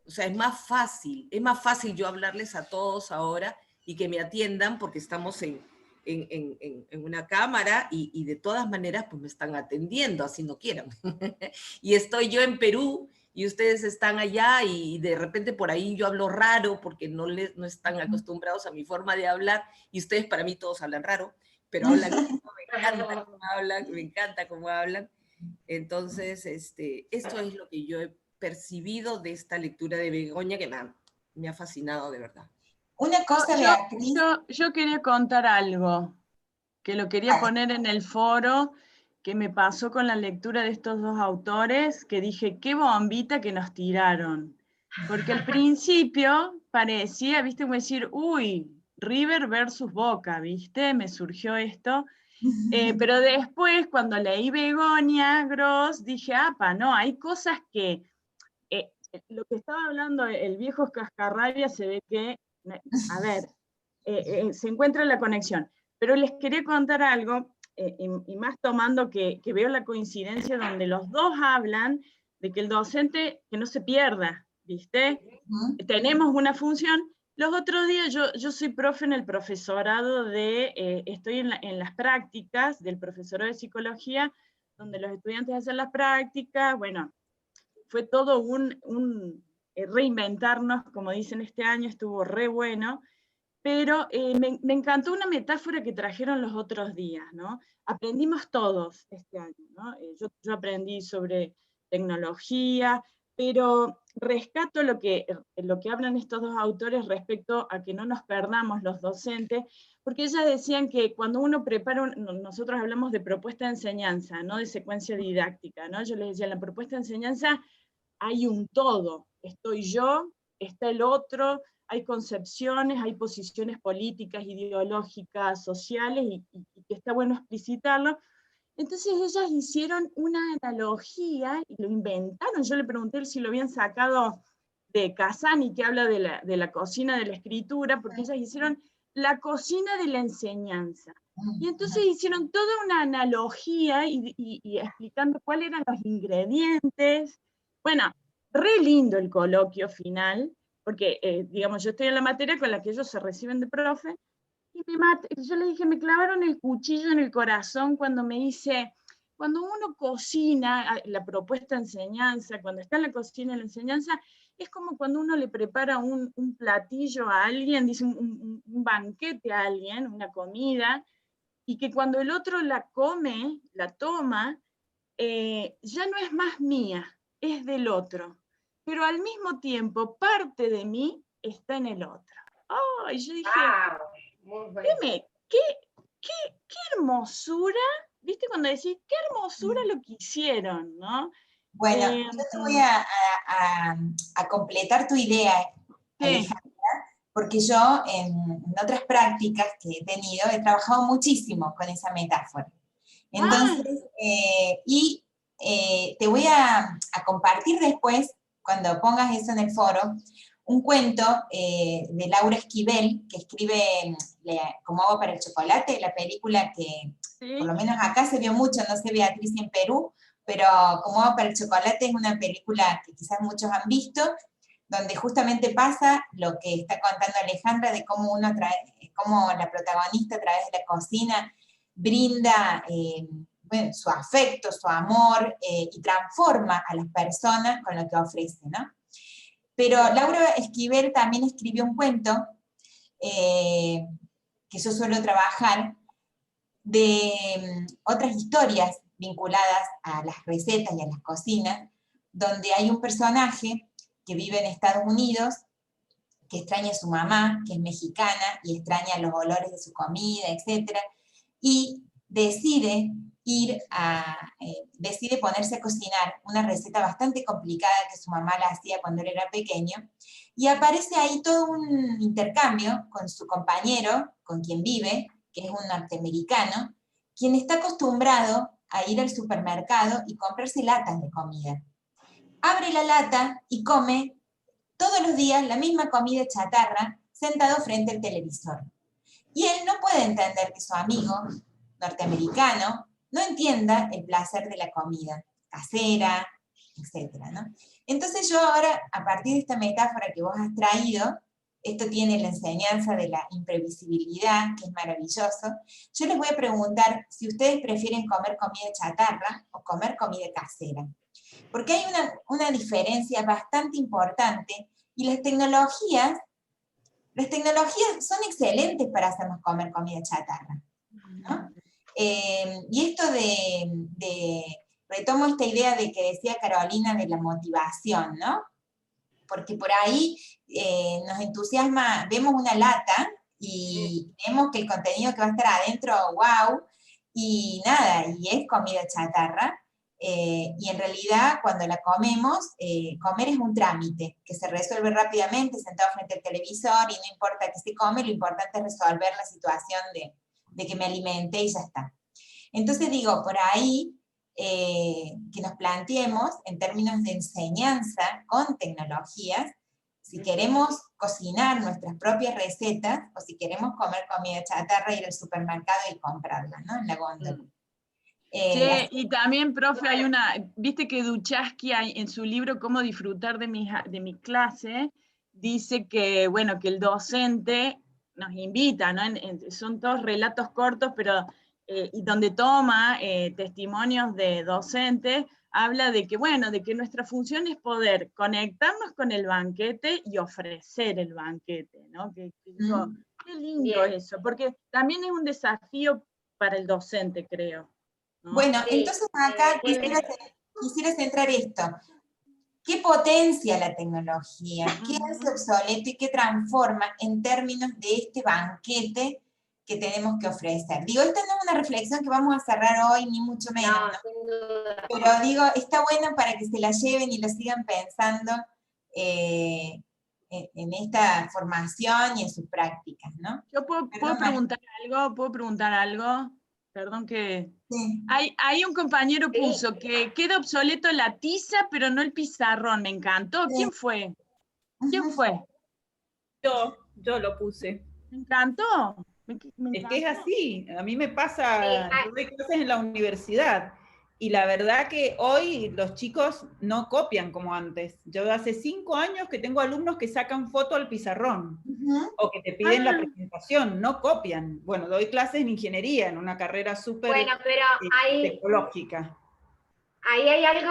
O sea, es más fácil yo hablarles a todos ahora y que me atiendan porque estamos en una cámara y de todas maneras pues me están atendiendo, así no quieran. Y estoy yo en Perú y ustedes están allá y de repente por ahí yo hablo raro porque no están acostumbrados a mi forma de hablar, y ustedes para mí todos hablan raro, pero hablan me encanta cómo hablan. Entonces, esto es lo que yo he percibido de esta lectura de Begoña, que me ha fascinado de verdad. Una cosa, Beatriz. Yo quería contar algo, que lo quería poner en el foro, que me pasó con la lectura de estos dos autores, que dije, qué bombita que nos tiraron. Porque al principio parecía, viste, como decir, uy, River versus Boca, ¿viste? Me surgió esto. Pero después, cuando leí Begoña Gross, dije, apa, no, hay cosas que, lo que estaba hablando el viejo Cascarrabia se ve que, a ver, se encuentra la conexión. Pero les quería contar algo, y más tomando que veo la coincidencia donde los dos hablan de que el docente, que no se pierda, ¿viste? Tenemos una función. Los otros días, yo soy profe en el profesorado estoy en las prácticas del profesorado de psicología, donde los estudiantes hacen las prácticas, bueno, fue todo un reinventarnos, como dicen este año, estuvo re bueno, pero me encantó una metáfora que trajeron los otros días, ¿no? Aprendimos todos este año, ¿no? Yo aprendí sobre tecnología, pero rescato lo que hablan estos dos autores respecto a que no nos perdamos los docentes, porque ellas decían que cuando uno prepara, nosotros hablamos de propuesta de enseñanza, no de secuencia didáctica, ¿no? Yo les decía, en la propuesta de enseñanza hay un todo, estoy yo, está el otro, hay concepciones, hay posiciones políticas, ideológicas, sociales, y que está bueno explicitarlo. Entonces ellas hicieron una analogía, y lo inventaron, yo le pregunté si lo habían sacado de Casani, que habla de la cocina de la escritura, porque ellas hicieron la cocina de la enseñanza. Y entonces hicieron toda una analogía, y explicando cuáles eran los ingredientes. Bueno, re lindo el coloquio final, porque, digamos, yo estoy en la materia con la que ellos se reciben de profe, y yo le dije, me clavaron el cuchillo en el corazón cuando me dice, cuando uno cocina, la propuesta de enseñanza, cuando está en la cocina de la enseñanza, es como cuando uno le prepara un platillo a alguien, dice un banquete a alguien, una comida, y que cuando el otro la come, la toma, ya no es más mía, es del otro. Pero al mismo tiempo, parte de mí está en el otro. Oh, y yo dije, qué hermosura, ¿viste? Cuando decís, qué hermosura lo que hicieron, ¿no? Bueno, yo te voy a completar tu idea, Alejandra, porque yo en otras prácticas que he tenido he trabajado muchísimo con esa metáfora. Entonces, te voy a compartir después, cuando pongas eso en el foro, un cuento de Laura Esquivel, que escribe Como agua para el chocolate, la película que por lo menos acá se vio mucho, no sé Beatriz en Perú, pero Como agua para el chocolate es una película que quizás muchos han visto, donde justamente pasa lo que está contando Alejandra, de cómo cómo la protagonista a través de la cocina brinda su afecto, su amor, y transforma a las personas con lo que ofrece, ¿no? Pero Laura Esquivel también escribió un cuento, que yo suelo trabajar, de otras historias vinculadas a las recetas y a las cocinas, donde hay un personaje que vive en Estados Unidos, que extraña a su mamá, que es mexicana, y extraña los olores de su comida, etc. Y decide ponerse a cocinar una receta bastante complicada que su mamá la hacía cuando él era pequeño, y aparece ahí todo un intercambio con su compañero, con quien vive, que es un norteamericano, quien está acostumbrado a ir al supermercado y comprarse latas de comida. Abre la lata y come todos los días la misma comida chatarra, sentado frente al televisor. Y él no puede entender que su amigo norteamericano no entienda el placer de la comida casera, etc., ¿no? Entonces yo ahora, a partir de esta metáfora que vos has traído, esto tiene la enseñanza de la imprevisibilidad, que es maravilloso, yo les voy a preguntar si ustedes prefieren comer comida chatarra o comer comida casera. Porque hay una diferencia bastante importante, y las tecnologías son excelentes para hacernos comer comida chatarra, ¿no? Y esto retomo esta idea de que decía Carolina de la motivación, ¿no? Porque por ahí nos entusiasma, vemos una lata y vemos que el contenido que va a estar adentro, wow, y nada, y es comida chatarra, y en realidad cuando la comemos, comer es un trámite, que se resuelve rápidamente, sentado frente al televisor, y no importa qué se come, lo importante es resolver la situación de que me alimente y ya está. Entonces digo, por ahí, que nos planteemos en términos de enseñanza con tecnologías, si queremos cocinar nuestras propias recetas, o si queremos comer comida chatarra, ir al supermercado y comprarla, ¿no? En la góndola. Sí, y también, profe, hay viste que Duchaski en su libro Cómo disfrutar de mi clase, dice que, bueno, que el docente nos invita, ¿no? Son todos relatos cortos, pero, y donde toma testimonios de docentes, habla de que, bueno, de que nuestra función es poder conectarnos con el banquete y ofrecer el banquete, ¿no? Qué lindo eso, porque también es un desafío para el docente, creo. ¿No? Bueno, sí, entonces acá quisiera centrar esto. ¿Qué potencia la tecnología? ¿Qué hace obsoleto y qué transforma en términos de este banquete que tenemos que ofrecer? Digo, esta no es una reflexión que vamos a cerrar hoy, ni mucho menos, ¿no? Pero digo, está bueno para que se la lleven y lo sigan pensando en esta formación y en sus prácticas, ¿no? Yo puedo preguntar algo, perdón que... Sí. Hay un compañero puso que queda obsoleto la tiza, pero no el pizarrón, me encantó. ¿Quién fue? ¿Quién fue? Yo lo puse. Me encantó. Es que es así, a mí me pasa, yo doy clases en la universidad, y la verdad que hoy los chicos no copian como antes. Yo hace 5 años que tengo alumnos que sacan foto al pizarrón, o que te piden la presentación, no copian. Bueno, doy clases en ingeniería, en una carrera súper tecnológica. Ahí hay algo,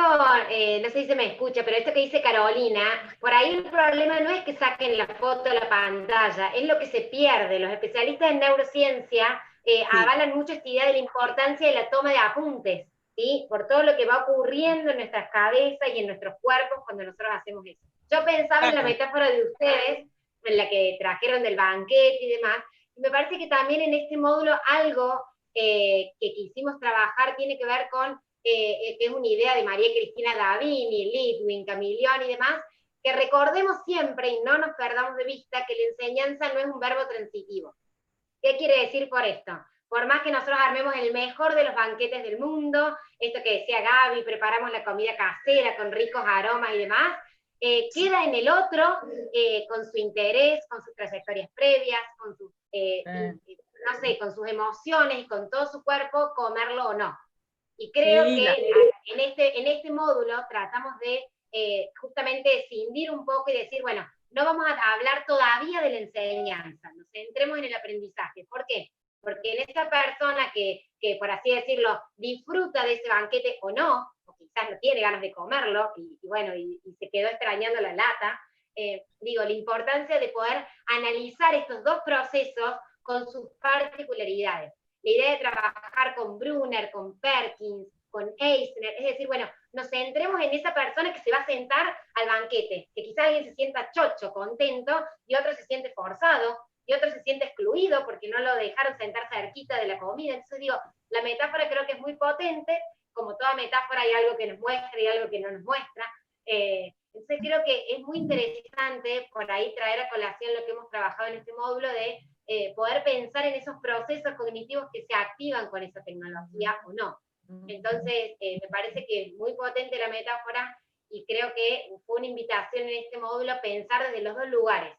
no sé si se me escucha, pero esto que dice Carolina, por ahí el problema no es que saquen la foto a la pantalla, es lo que se pierde. Los especialistas en neurociencia avalan mucho esta idea de la importancia de la toma de apuntes, ¿sí? Por todo lo que va ocurriendo en nuestras cabezas y en nuestros cuerpos cuando nosotros hacemos eso. Yo pensaba en la metáfora de ustedes, en la que trajeron del banquete y demás, y me parece que también en este módulo algo que quisimos trabajar tiene que ver con que es una idea de María Cristina Davini, Litwin, Camiglione y demás, que recordemos siempre y no nos perdamos de vista que la enseñanza no es un verbo transitivo. ¿Qué quiere decir por esto? Por más que nosotros armemos el mejor de los banquetes del mundo, esto que decía Gaby, preparamos la comida casera con ricos aromas y demás, queda en el otro, con su interés, con sus trayectorias previas, con sus, no sé, con sus emociones y con todo su cuerpo, comerlo o no. Y creo que en este módulo tratamos de justamente escindir un poco y decir, bueno, no vamos a hablar todavía de la enseñanza, nos centremos en el aprendizaje. ¿Por qué? Porque en esa persona que, por así decirlo, disfruta de ese banquete o no, o quizás no tiene ganas de comerlo, y bueno, y se quedó extrañando la lata, digo, la importancia de poder analizar estos dos procesos con sus particularidades. La idea de trabajar con Brunner, con Perkins, con Eisner, es decir, bueno, nos centremos en esa persona que se va a sentar al banquete, que quizás alguien se sienta chocho, contento, y otro se siente forzado, y otro se siente excluido porque no lo dejaron sentar cerquita de la comida. Entonces digo, la metáfora creo que es muy potente, como toda metáfora hay algo que nos muestra y algo que no nos muestra. Entonces creo que es muy interesante por ahí traer a colación lo que hemos trabajado en este módulo de poder pensar en esos procesos cognitivos que se activan con esa tecnología o no. Entonces, me parece que es muy potente la metáfora y creo que fue una invitación en este módulo a pensar desde los dos lugares.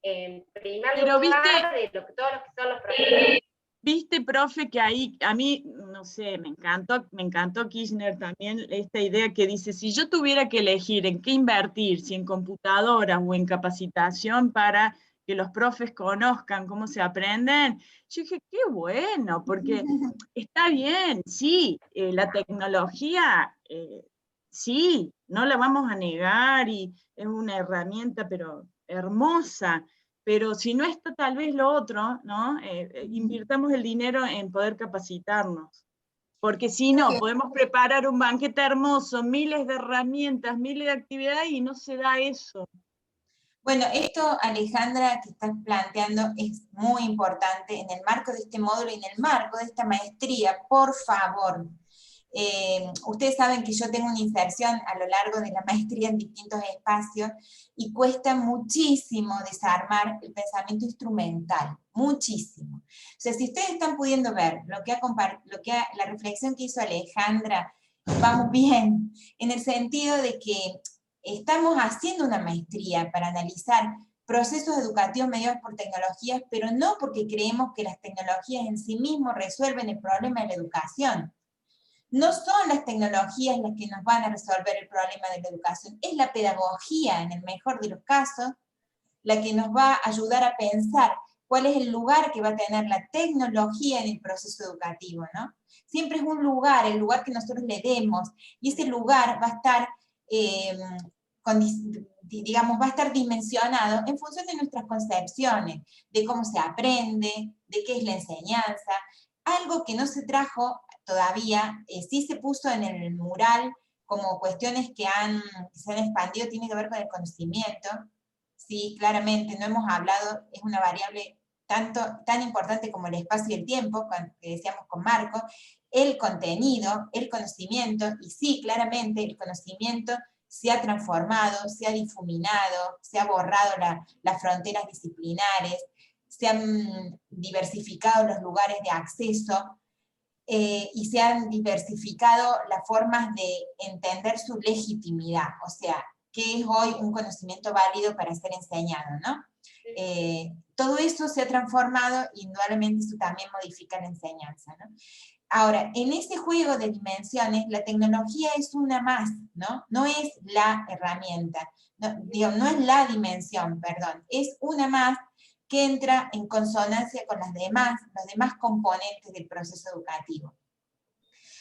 En primer lugar, de todos los que son los procesos. Viste, profe, que ahí, a mí, no sé, me encantó Kirchner también, esta idea que dice, si yo tuviera que elegir en qué invertir, si en computadoras o en capacitación para que los profes conozcan cómo se aprenden, yo dije, qué bueno, porque está bien, sí, la tecnología, sí, no la vamos a negar y es una herramienta, pero hermosa, pero si no está tal vez lo otro, ¿no? Invirtamos el dinero en poder capacitarnos. Porque si no, podemos preparar un banquete hermoso, miles de herramientas, miles de actividades y no se da eso. Bueno, esto, Alejandra, que estás planteando es muy importante en el marco de este módulo y en el marco de esta maestría, por favor. Ustedes saben que yo tengo una inserción a lo largo de la maestría en distintos espacios y cuesta muchísimo desarmar el pensamiento instrumental, muchísimo. O sea, si ustedes están pudiendo ver la reflexión que hizo Alejandra, vamos bien, en el sentido de que estamos haciendo una maestría para analizar procesos educativos mediados por tecnologías, pero no porque creemos que las tecnologías en sí mismas resuelven el problema de la educación. No son las tecnologías las que nos van a resolver el problema de la educación, es la pedagogía, en el mejor de los casos, la que nos va a ayudar a pensar cuál es el lugar que va a tener la tecnología en el proceso educativo, ¿no? Siempre es un lugar, el lugar que nosotros le demos, y ese lugar va a estar, va a estar dimensionado en función de nuestras concepciones, de cómo se aprende, de qué es la enseñanza, algo que no se trajo todavía, sí se puso en el mural como cuestiones que se han expandido, tiene que ver con el conocimiento, sí, claramente, no hemos hablado, es una variable tan importante como el espacio y el tiempo, que decíamos con Marco, el contenido, el conocimiento, y sí, claramente el conocimiento se ha transformado, se ha difuminado, se ha borrado las fronteras disciplinares, se han diversificado los lugares de acceso, y se han diversificado las formas de entender su legitimidad, o sea, qué es hoy un conocimiento válido para ser enseñado, ¿no? Todo eso se ha transformado y indudablemente eso también modifica la enseñanza, ¿no? Ahora, en ese juego de dimensiones, la tecnología es una más, ¿no? No es la herramienta, no es la dimensión, perdón, es una más que entra en consonancia con los demás componentes del proceso educativo.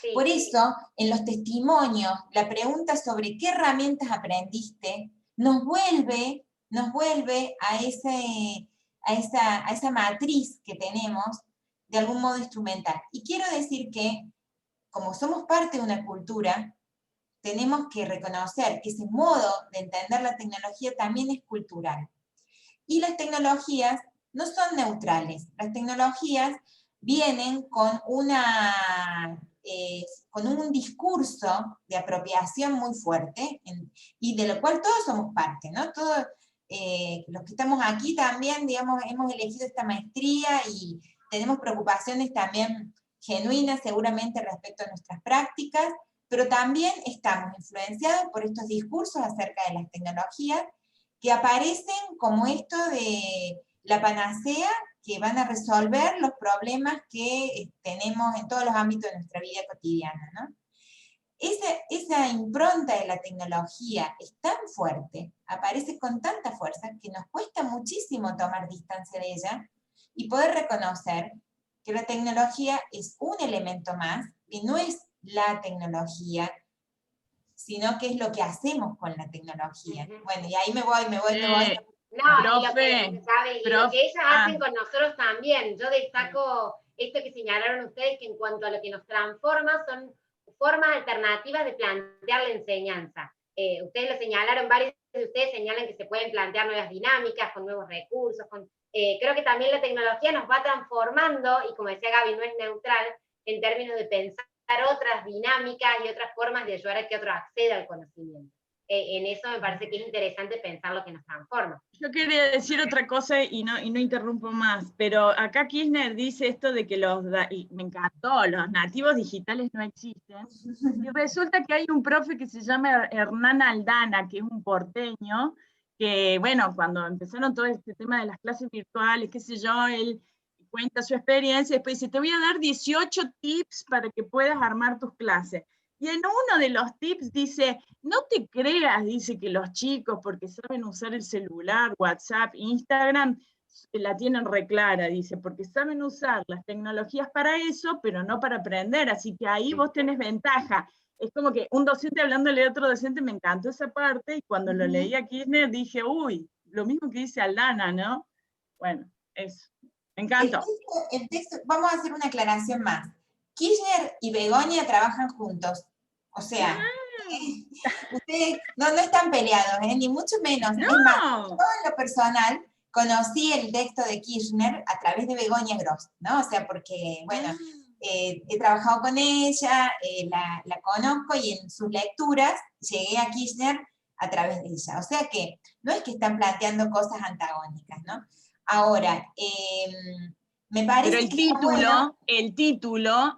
Sí. Por eso, en los testimonios, la pregunta sobre qué herramientas aprendiste nos vuelve a esa matriz que tenemos de algún modo instrumental. Y quiero decir que, como somos parte de una cultura, tenemos que reconocer que ese modo de entender la tecnología también es cultural. Y las no son neutrales. Las tecnologías vienen con un discurso de apropiación muy fuerte, y de lo cual todos somos parte, ¿no? Todos los que estamos aquí también, digamos, hemos elegido esta maestría y tenemos preocupaciones también genuinas seguramente respecto a nuestras prácticas, pero también estamos influenciados por estos discursos acerca de las tecnologías que aparecen como esto de la panacea que van a resolver los problemas que tenemos en todos los ámbitos de nuestra vida cotidiana, ¿no? Esa impronta de la tecnología es tan fuerte, aparece con tanta fuerza, que nos cuesta muchísimo tomar distancia de ella y poder reconocer que la tecnología es un elemento más, y no es la tecnología, sino que es lo que hacemos con la tecnología. Bueno, y ahí me voy. No, profe, y lo que ellas hacen con nosotros también. Yo destaco esto que señalaron ustedes, que en cuanto a lo que nos transforma, son formas alternativas de plantear la enseñanza. Ustedes lo señalaron, varios de ustedes señalan que se pueden plantear nuevas dinámicas, con nuevos recursos. Creo que también la tecnología nos va transformando, y como decía Gaby, no es neutral, en términos de pensar otras dinámicas y otras formas de ayudar a que otro acceda al conocimiento. En eso me parece que es interesante pensar lo que nos transforma. Yo quería decir otra cosa y no interrumpo más, pero acá Kirchner dice esto de que me encantó, los nativos digitales no existen, y resulta que hay un profe que se llama Hernán Aldana, que es un porteño, que bueno, cuando empezaron todo este tema de las clases virtuales, qué sé yo, él cuenta su experiencia, después dice, te voy a dar 18 tips para que puedas armar tus clases. Y en uno de los tips dice, no te creas, dice, que los chicos, porque saben usar el celular, WhatsApp, Instagram, la tienen reclara, dice, porque saben usar las tecnologías para eso, pero no para aprender, así que ahí vos tenés ventaja. Es como que un docente hablándole a otro docente, me encantó esa parte, y cuando lo leí a Kirchner dije, uy, lo mismo que dice Aldana, ¿no? Bueno, eso. Me encantó. El texto, vamos a hacer una aclaración más. Kirchner y Begoña trabajan juntos. O sea, ustedes no están peleados, ni mucho menos. No. Es más, yo en lo personal conocí el texto de Kirchner a través de Begoña Gross, ¿no? O sea, porque, bueno, he trabajado con ella, la conozco, y en sus lecturas llegué a Kirchner a través de ella. O sea que no es que están planteando cosas antagónicas, ¿no? Ahora, me parece pero que está bueno. el título,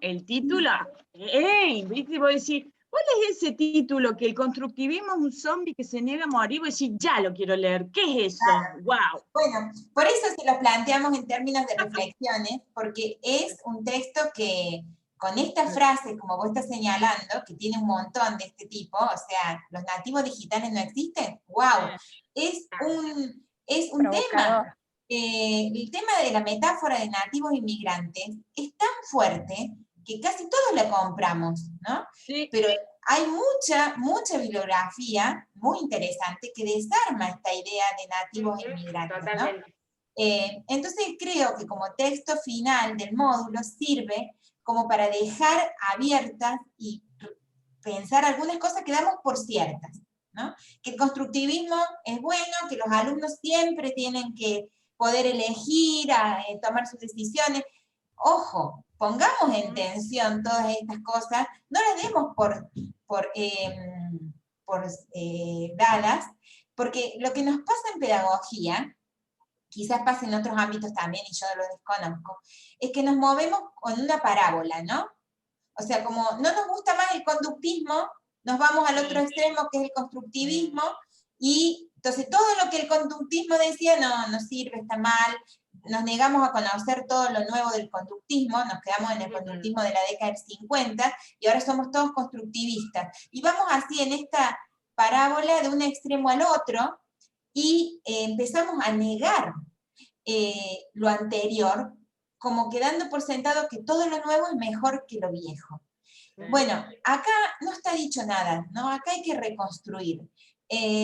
¿viste? Vos decís, ¿cuál es ese título? Que el constructivismo es un zombie que se niega a morir, vos decís, ya lo quiero leer, ¿qué es eso? ¡Wow! Bueno, por eso se lo planteamos en términos de reflexiones, porque es un texto que, con estas frases, como vos estás señalando, que tiene un montón de este tipo, o sea, los nativos digitales no existen, ¡wow! Es un tema. El tema de la metáfora de nativos inmigrantes es tan fuerte que casi todos la compramos, ¿no? Sí. Pero hay mucha bibliografía muy interesante que desarma esta idea de nativos e inmigrantes, ¿no? Entonces creo que como texto final del módulo sirve como para dejar abiertas y pensar algunas cosas que damos por ciertas, ¿no? Que el constructivismo es bueno, que los alumnos siempre tienen que poder elegir, tomar sus decisiones. Ojo, pongamos en tensión todas estas cosas, no las demos por dadas, porque lo que nos pasa en pedagogía, quizás pasa en otros ámbitos también, y yo lo desconozco, es que nos movemos con una parábola, ¿no? O sea, como no nos gusta más el conductismo, nos vamos al otro extremo, que es el constructivismo, y entonces todo lo que el conductismo decía, no sirve, está mal, nos negamos a conocer todo lo nuevo del conductismo, nos quedamos en el conductismo de la década del 50, y ahora somos todos constructivistas. Y vamos así en esta parábola de un extremo al otro, y empezamos a negar lo anterior, como quedando por sentado que todo lo nuevo es mejor que lo viejo. Bueno, acá no está dicho nada, ¿no? Acá hay que reconstruir.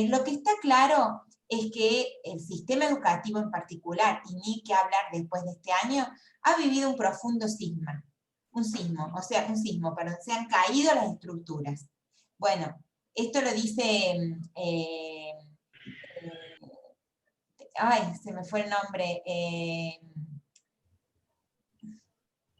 Lo que está claro es que el sistema educativo en particular, y ni que hablar después de este año, ha vivido un profundo sismo, perdón, se han caído las estructuras. Bueno, esto lo dice, se me fue el nombre,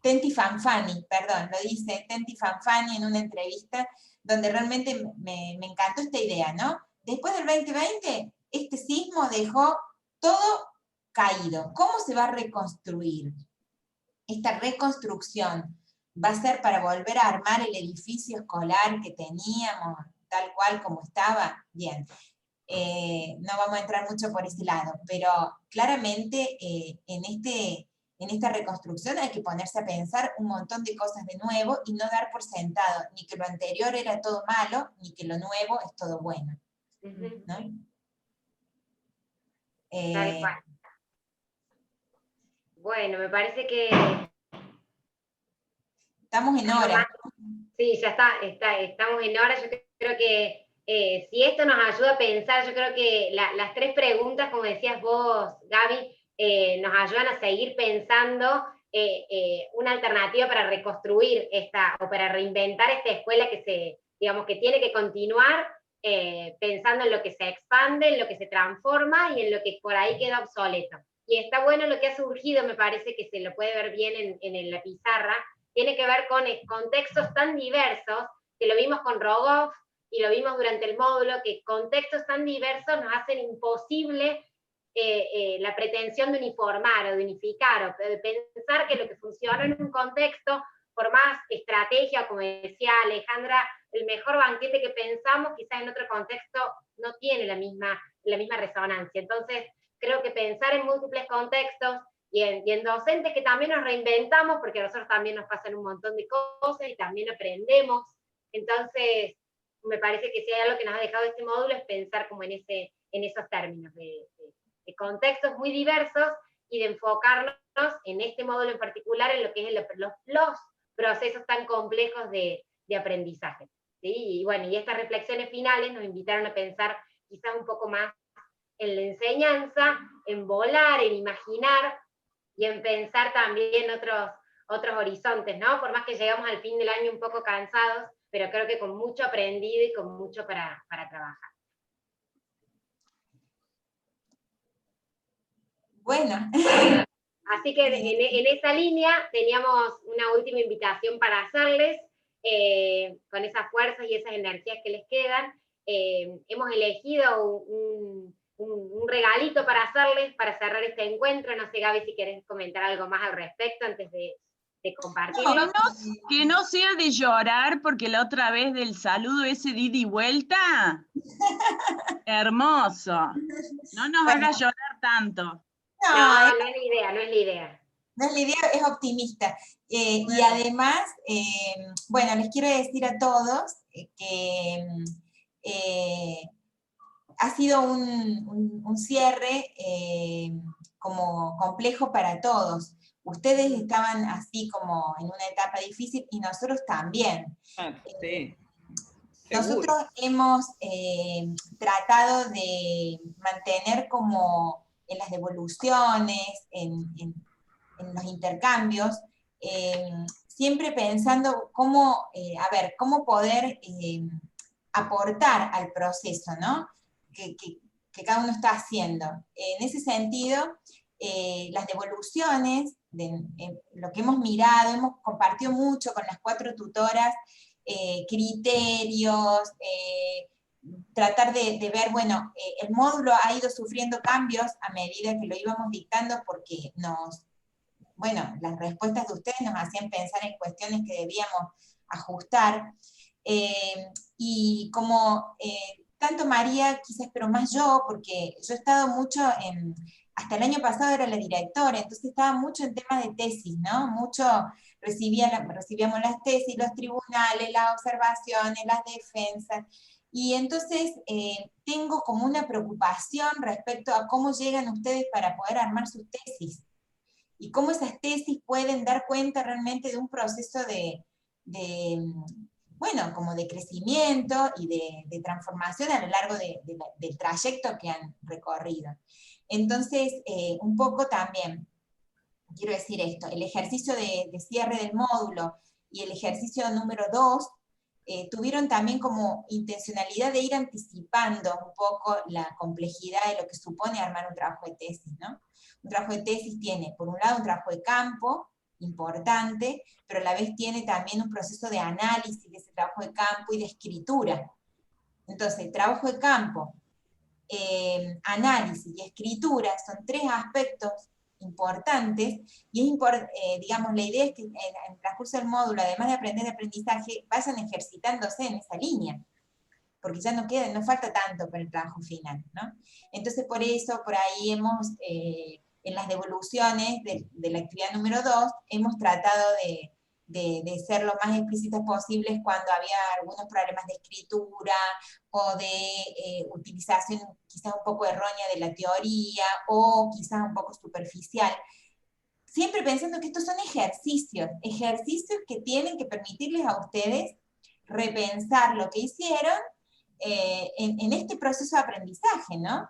Tenti Fanfani, perdón, lo dice Tenti Fanfani en una entrevista, donde realmente me encantó esta idea, ¿no? Después del 2020, este sismo dejó todo caído. ¿Cómo se va a reconstruir? Esta reconstrucción va a ser para volver a armar el edificio escolar que teníamos, tal cual como estaba. Bien, no vamos a entrar mucho por ese lado, pero claramente en esta reconstrucción hay que ponerse a pensar un montón de cosas de nuevo y no dar por sentado ni que lo anterior era todo malo, ni que lo nuevo es todo bueno. ¿No? Tal cual. Bueno, me parece que estamos en hora. Sí, ya estamos en hora. Yo creo que si esto nos ayuda a pensar, yo creo que las tres preguntas, como decías vos, Gaby, nos ayudan a seguir pensando una alternativa para reconstruir o para reinventar esta escuela que tiene que continuar pensando en lo que se expande, en lo que se transforma y en lo que por ahí queda obsoleto. Y está bueno lo que ha surgido, me parece que se lo puede ver bien en la pizarra, tiene que ver con contextos tan diversos, que lo vimos con Rogoff y lo vimos durante el módulo, que contextos tan diversos nos hacen imposible la pretensión de uniformar o de unificar, o de pensar que lo que funciona en un contexto, por más estrategia, como decía Alejandra, el mejor banquete que pensamos, quizás en otro contexto no tiene la misma resonancia. Entonces, creo que pensar en múltiples contextos y en docentes que también nos reinventamos, porque a nosotros también nos pasan un montón de cosas y también aprendemos. Entonces, me parece que si hay algo que nos ha dejado este módulo es pensar como en esos términos de contextos muy diversos y de enfocarnos en este módulo en particular en lo que es los procesos tan complejos de aprendizaje. ¿Sí? Y bueno, y estas reflexiones finales nos invitaron a pensar quizás un poco más en la enseñanza, en volar, en imaginar y en pensar también otros horizontes, ¿no? Por más que llegamos al fin del año un poco cansados, pero creo que con mucho aprendido y con mucho para trabajar. Bueno, Así que en esa línea teníamos una última invitación para hacerles, con esas fuerzas y esas energías que les quedan. Hemos elegido un regalito para hacerles, para cerrar este encuentro. No sé, Gaby, si querés comentar algo más al respecto antes de compartirlo. No, que no sea de llorar, porque la otra vez del saludo ese de ida y vuelta, hermoso. No nos haga llorar tanto. No es la idea, no es la idea. No es la idea, es optimista. Y además, bueno, les quiero decir a todos que ha sido un cierre como complejo para todos. Ustedes estaban así como en una etapa difícil y nosotros también. Sí. Nosotros hemos tratado de mantener como en las devoluciones, en los intercambios, siempre pensando cómo, cómo poder aportar al proceso, ¿no? Que cada uno está haciendo. En ese sentido, las devoluciones, lo que hemos mirado, hemos compartido mucho con las 4 tutoras, criterios, tratar de ver, bueno, el módulo ha ido sufriendo cambios a medida que lo íbamos dictando porque las respuestas de ustedes nos hacían pensar en cuestiones que debíamos ajustar. Y como tanto María, quizás, pero más yo, porque yo he estado mucho hasta el año pasado era la directora, entonces estaba mucho en temas de tesis, ¿no? Mucho recibíamos las tesis, los tribunales, las observaciones, las defensas, y entonces tengo como una preocupación respecto a cómo llegan ustedes para poder armar sus tesis, y cómo esas tesis pueden dar cuenta realmente de un proceso como de crecimiento y de transformación a lo largo del trayecto que han recorrido. Entonces, un poco también, quiero decir esto, el ejercicio de cierre del módulo y el ejercicio número 2 tuvieron también como intencionalidad de ir anticipando un poco la complejidad de lo que supone armar un trabajo de tesis, ¿no? Un trabajo de tesis tiene, por un lado, un trabajo de campo importante, pero a la vez tiene también un proceso de análisis de ese trabajo de campo y de escritura. Entonces, trabajo de campo, análisis y escritura son 3 aspectos importantes, y digamos, la idea es que en el transcurso del módulo, además de aprender de aprendizaje, vayan ejercitándose en esa línea, porque ya no falta tanto para el trabajo final, ¿no? Entonces, por eso, por ahí hemos, en las devoluciones de la actividad número 2, hemos tratado de ser lo más explícitas posibles cuando había algunos problemas de escritura o de utilización quizás un poco errónea de la teoría o quizás un poco superficial. Siempre pensando que estos son ejercicios que tienen que permitirles a ustedes repensar lo que hicieron en este proceso de aprendizaje, ¿no?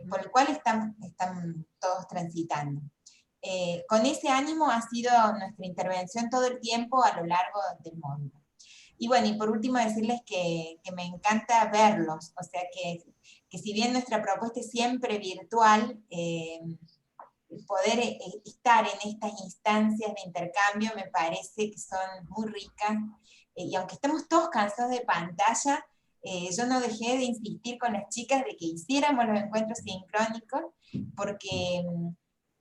Por el cual están todos transitando. Con ese ánimo ha sido nuestra intervención todo el tiempo a lo largo del módulo. Y bueno, y por último decirles que me encanta verlos, o sea que si bien nuestra propuesta es siempre virtual, poder estar en estas instancias de intercambio me parece que son muy ricas, y aunque estamos todos cansados de pantalla, yo no dejé de insistir con las chicas de que hiciéramos los encuentros sincrónicos, porque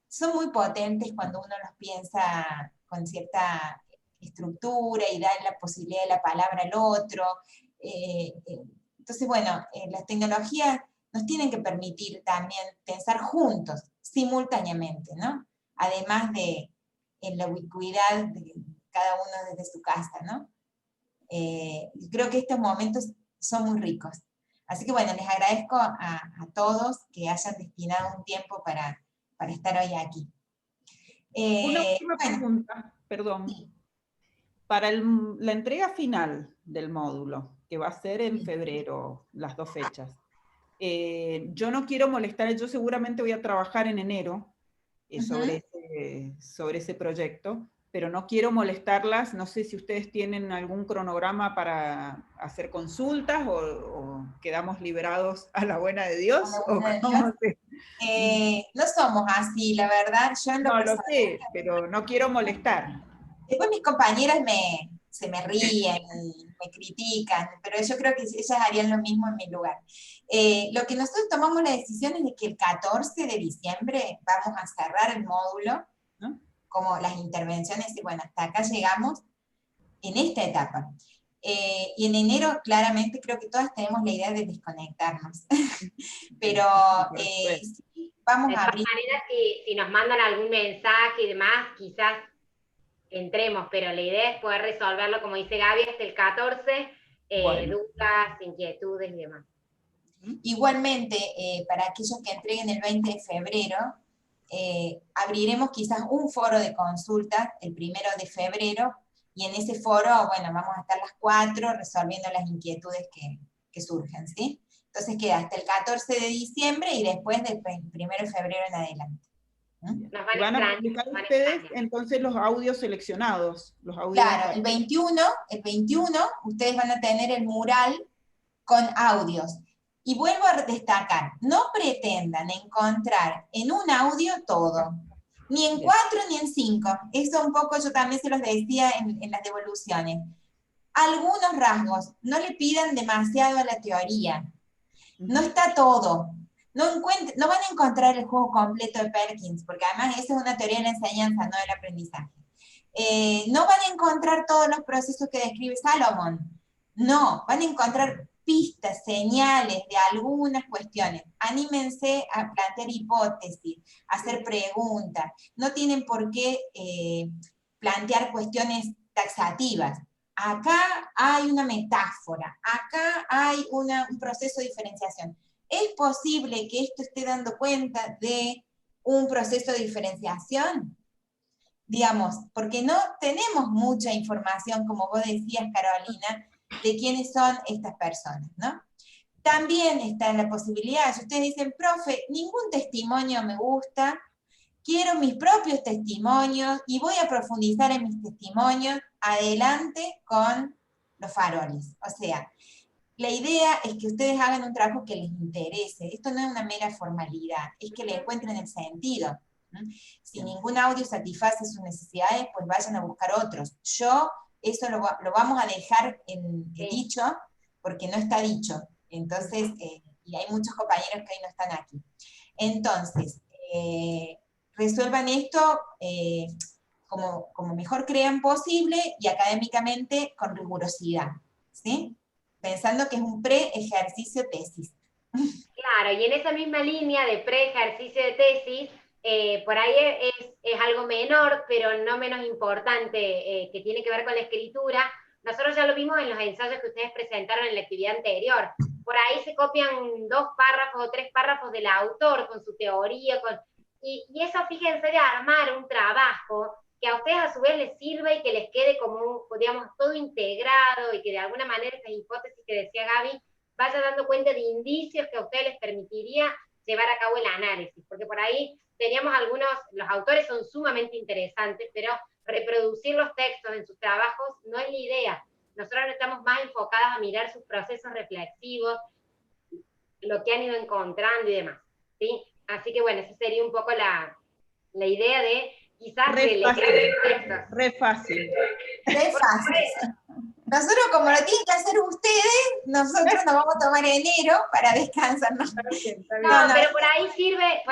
son muy potentes cuando uno los piensa con cierta estructura y da la posibilidad de la palabra al otro. Entonces, bueno, las tecnologías nos tienen que permitir también pensar juntos, simultáneamente, ¿no? Además de en la ubicuidad de cada uno desde su casa, ¿no? Creo que estos momentos son muy ricos. Así que bueno, les agradezco a todos que hayan destinado un tiempo para estar hoy aquí. Una última pregunta, perdón. Sí. Para la entrega final del módulo, que va a ser en febrero, las 2 fechas, yo no quiero molestar, yo seguramente voy a trabajar en enero sobre ese proyecto, pero no quiero molestarlas, no sé si ustedes tienen algún cronograma para hacer consultas o quedamos liberados a la buena de Dios. No somos así, la verdad. Yo en lo No lo personal, sé, pero no quiero molestar. después mis compañeras se me ríen y me critican, pero yo creo que ellas harían lo mismo en mi lugar. Lo que nosotros tomamos la decisión es de que el 14 de diciembre vamos a cerrar el módulo, ¿no? como las intervenciones, y bueno, hasta acá llegamos en esta etapa. Y en enero, claramente, creo que todas tenemos la idea de desconectarnos. Pero sí, vamos de a todas abrir. maneras, si nos mandan algún mensaje y demás, quizás entremos, pero la idea es poder resolverlo, como dice Gaby, hasta el 14, Bueno. dudas, inquietudes y demás. Igualmente, para aquellos que entreguen el 20 de febrero, abriremos quizás un foro de consultas el 1 de febrero, y en ese foro, bueno, vamos a estar las 4 resolviendo las inquietudes que surgen, ¿sí? Entonces queda hasta el 14 de diciembre y después del 1 de febrero en adelante. Y van a publicar ustedes entonces los audios seleccionados. Los audios claro, el 21 ustedes van a tener el mural con audios. Y vuelvo a destacar, no pretendan encontrar en un audio todo, ni en 4 ni en 5. Eso un poco yo también se los decía en las devoluciones. Algunos rasgos, no le pidan demasiado a la teoría. No está todo. No van a encontrar el juego completo de Perkins, porque además esa es una teoría de la enseñanza, no del aprendizaje. No van a encontrar todos los procesos que describe Salomón. No, van a encontrar pistas, señales de algunas cuestiones. Anímense a plantear hipótesis, a hacer preguntas. No tienen por qué plantear cuestiones taxativas. Acá hay una metáfora, acá hay un proceso de diferenciación. ¿Es posible que esto esté dando cuenta de un proceso de diferenciación? Digamos, porque no tenemos mucha información, como vos decías, Carolina, de quiénes son estas personas, ¿no? También está la posibilidad, si ustedes dicen, profe, ningún testimonio me gusta, quiero mis propios testimonios y voy a profundizar en mis testimonios, adelante con los faroles. O sea, la idea es que ustedes hagan un trabajo que les interese. Esto no es una mera formalidad, es que le encuentren el sentido. Si ningún audio satisface sus necesidades, pues vayan a buscar otros. Eso lo vamos a dejar en dicho, porque no está dicho. Entonces, y hay muchos compañeros que hoy no están aquí. Entonces, resuelvan esto como mejor crean posible y académicamente con rigurosidad, ¿sí? Pensando que es un pre-ejercicio tesis. Claro, y en esa misma línea de pre-ejercicio de tesis, por ahí es algo menor, pero no menos importante, que tiene que ver con la escritura. Nosotros ya lo vimos en los ensayos que ustedes presentaron en la actividad anterior. Por ahí se copian 2 párrafos o 3 párrafos del autor con su teoría, y eso, fíjense, de armar un trabajo que a ustedes a su vez les sirva y que les quede como, digamos, todo integrado, y que de alguna manera esas hipótesis que decía Gaby vaya dando cuenta de indicios que a ustedes les permitiría llevar a cabo el análisis, porque por ahí teníamos los autores son sumamente interesantes, pero reproducir los textos en sus trabajos no es la idea. Nosotros estamos más enfocados a mirar sus procesos reflexivos, lo que han ido encontrando y demás, ¿sí? Así que bueno, esa sería un poco la idea de quizás releer textos. Re fácil. Re fácil. Nosotros, como lo tienen que hacer ustedes, nosotros nos vamos a tomar enero para descansar. No, pero por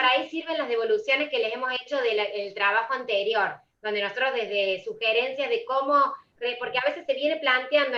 ahí sirven las devoluciones que les hemos hecho del trabajo anterior, donde nosotros desde sugerencias de cómo, porque a veces se viene planteando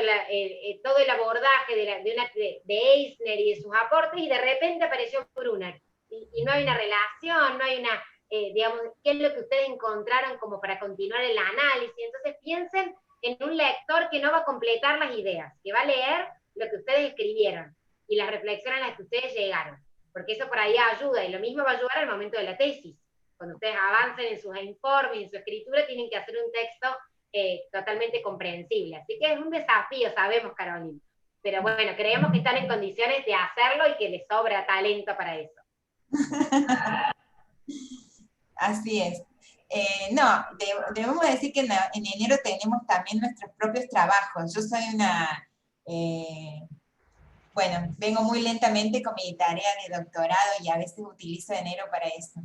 todo el abordaje de Eisner y de sus aportes, y de repente apareció Brunner, y no hay una relación, no hay una, digamos, qué es lo que ustedes encontraron como para continuar el análisis. Entonces piensen en un lector que no va a completar las ideas, que va a leer lo que ustedes escribieron y las reflexiones a las que ustedes llegaron, porque eso por ahí ayuda, y lo mismo va a ayudar al momento de la tesis. Cuando ustedes avancen en sus informes, en su escritura, tienen que hacer un texto totalmente comprensible. Así que es un desafío, sabemos, Carolina, pero bueno, creemos que están en condiciones de hacerlo y que les sobra talento para eso. Así es. No, debemos decir que en enero tenemos también nuestros propios trabajos. Yo soy una bueno, vengo muy lentamente con mi tarea de doctorado y a veces utilizo enero para eso.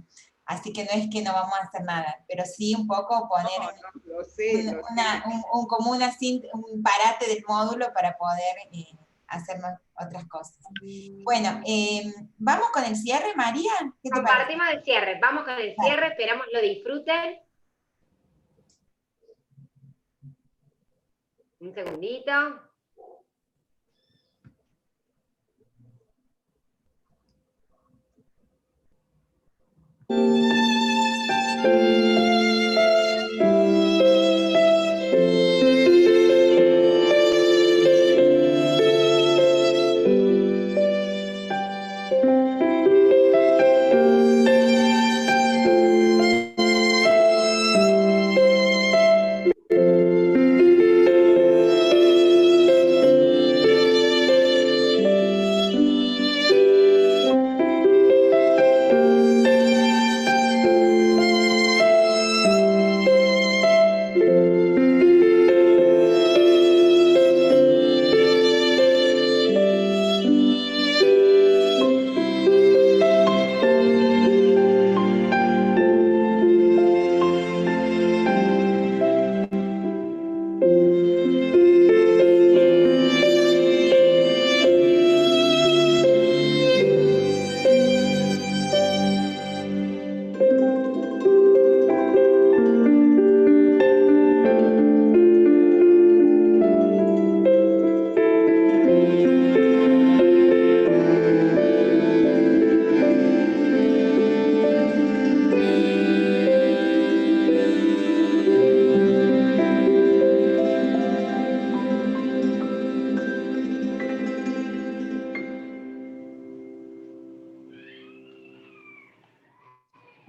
Así que no es que no vamos a hacer nada, pero sí un poco poner como un parate del módulo para poder hacer otras cosas. Bueno, ¿vamos con el cierre, María? ¿Qué te Compartimos parece? el cierre, vamos con el cierre, esperamos lo disfruten. Un segundito.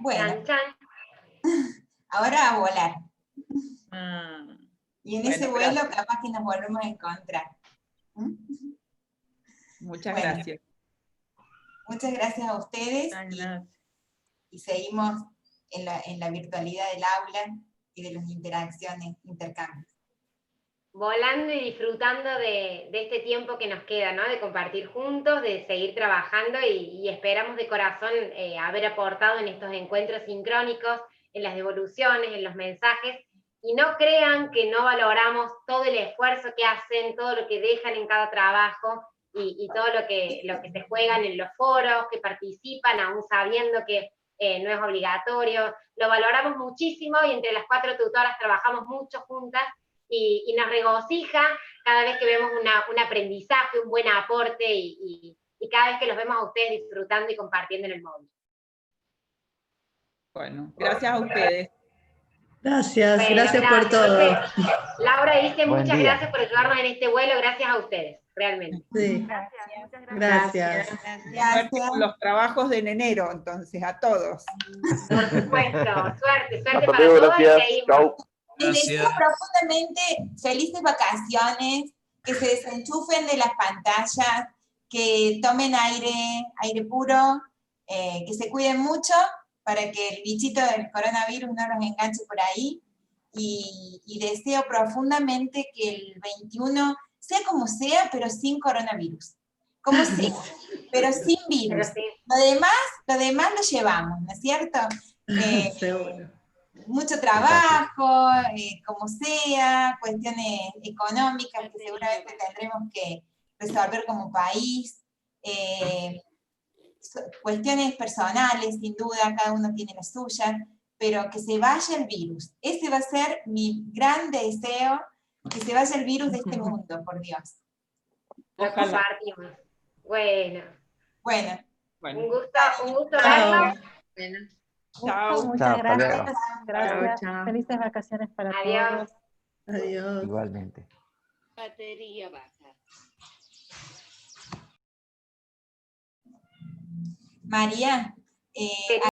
Bueno, Chan, chan. ahora a volar. Y en Bueno, ese vuelo gracias. capaz que nos volvemos a encontrar. Muchas Bueno, gracias. muchas gracias a ustedes Gracias. y seguimos en la virtualidad del aula y de las intercambios. Volando y disfrutando de este tiempo que nos queda, ¿no? De compartir juntos, de seguir trabajando y esperamos de corazón haber aportado en estos encuentros sincrónicos, en las devoluciones, en los mensajes, y no crean que no valoramos todo el esfuerzo que hacen, todo lo que dejan en cada trabajo y todo lo que se juegan en los foros, que participan aún sabiendo que no es obligatorio. Lo valoramos muchísimo y entre las 4 tutoras trabajamos mucho juntas. Y nos regocija cada vez que vemos un aprendizaje, un buen aporte y cada vez que los vemos a ustedes disfrutando y compartiendo en el móvil. Bueno, gracias a ustedes. Gracias, Bueno, gracias por todo. Laura dice Buen muchas día. gracias por ayudarnos en este vuelo, gracias a ustedes, realmente. Sí, gracias. Suerte con los trabajos de enero, entonces, a todos. Por supuesto, suerte Hasta para luego, todos y gracias. seguimos. Chau. Les deseo profundamente felices vacaciones, que se desenchufen de las pantallas, que tomen aire puro, que se cuiden mucho para que el bichito del coronavirus no los enganche por ahí. Y deseo profundamente que el 21 sea como sea, pero sin coronavirus. Como sea, pero sin virus. Lo demás lo llevamos, ¿no es cierto? Seguro. Mucho trabajo, como sea, cuestiones económicas que seguramente tendremos que resolver como país, cuestiones personales, sin duda, cada uno tiene la suya, pero que se vaya el virus. Ese va a ser mi gran deseo, que se vaya el virus de este mundo, por Dios. Lo compartimos. Bueno. Un gusto verlos. Chao. Muchas gracias. Gracias. Chao. Felices vacaciones para Adiós. todos. Adiós. Igualmente. Batería baja. María,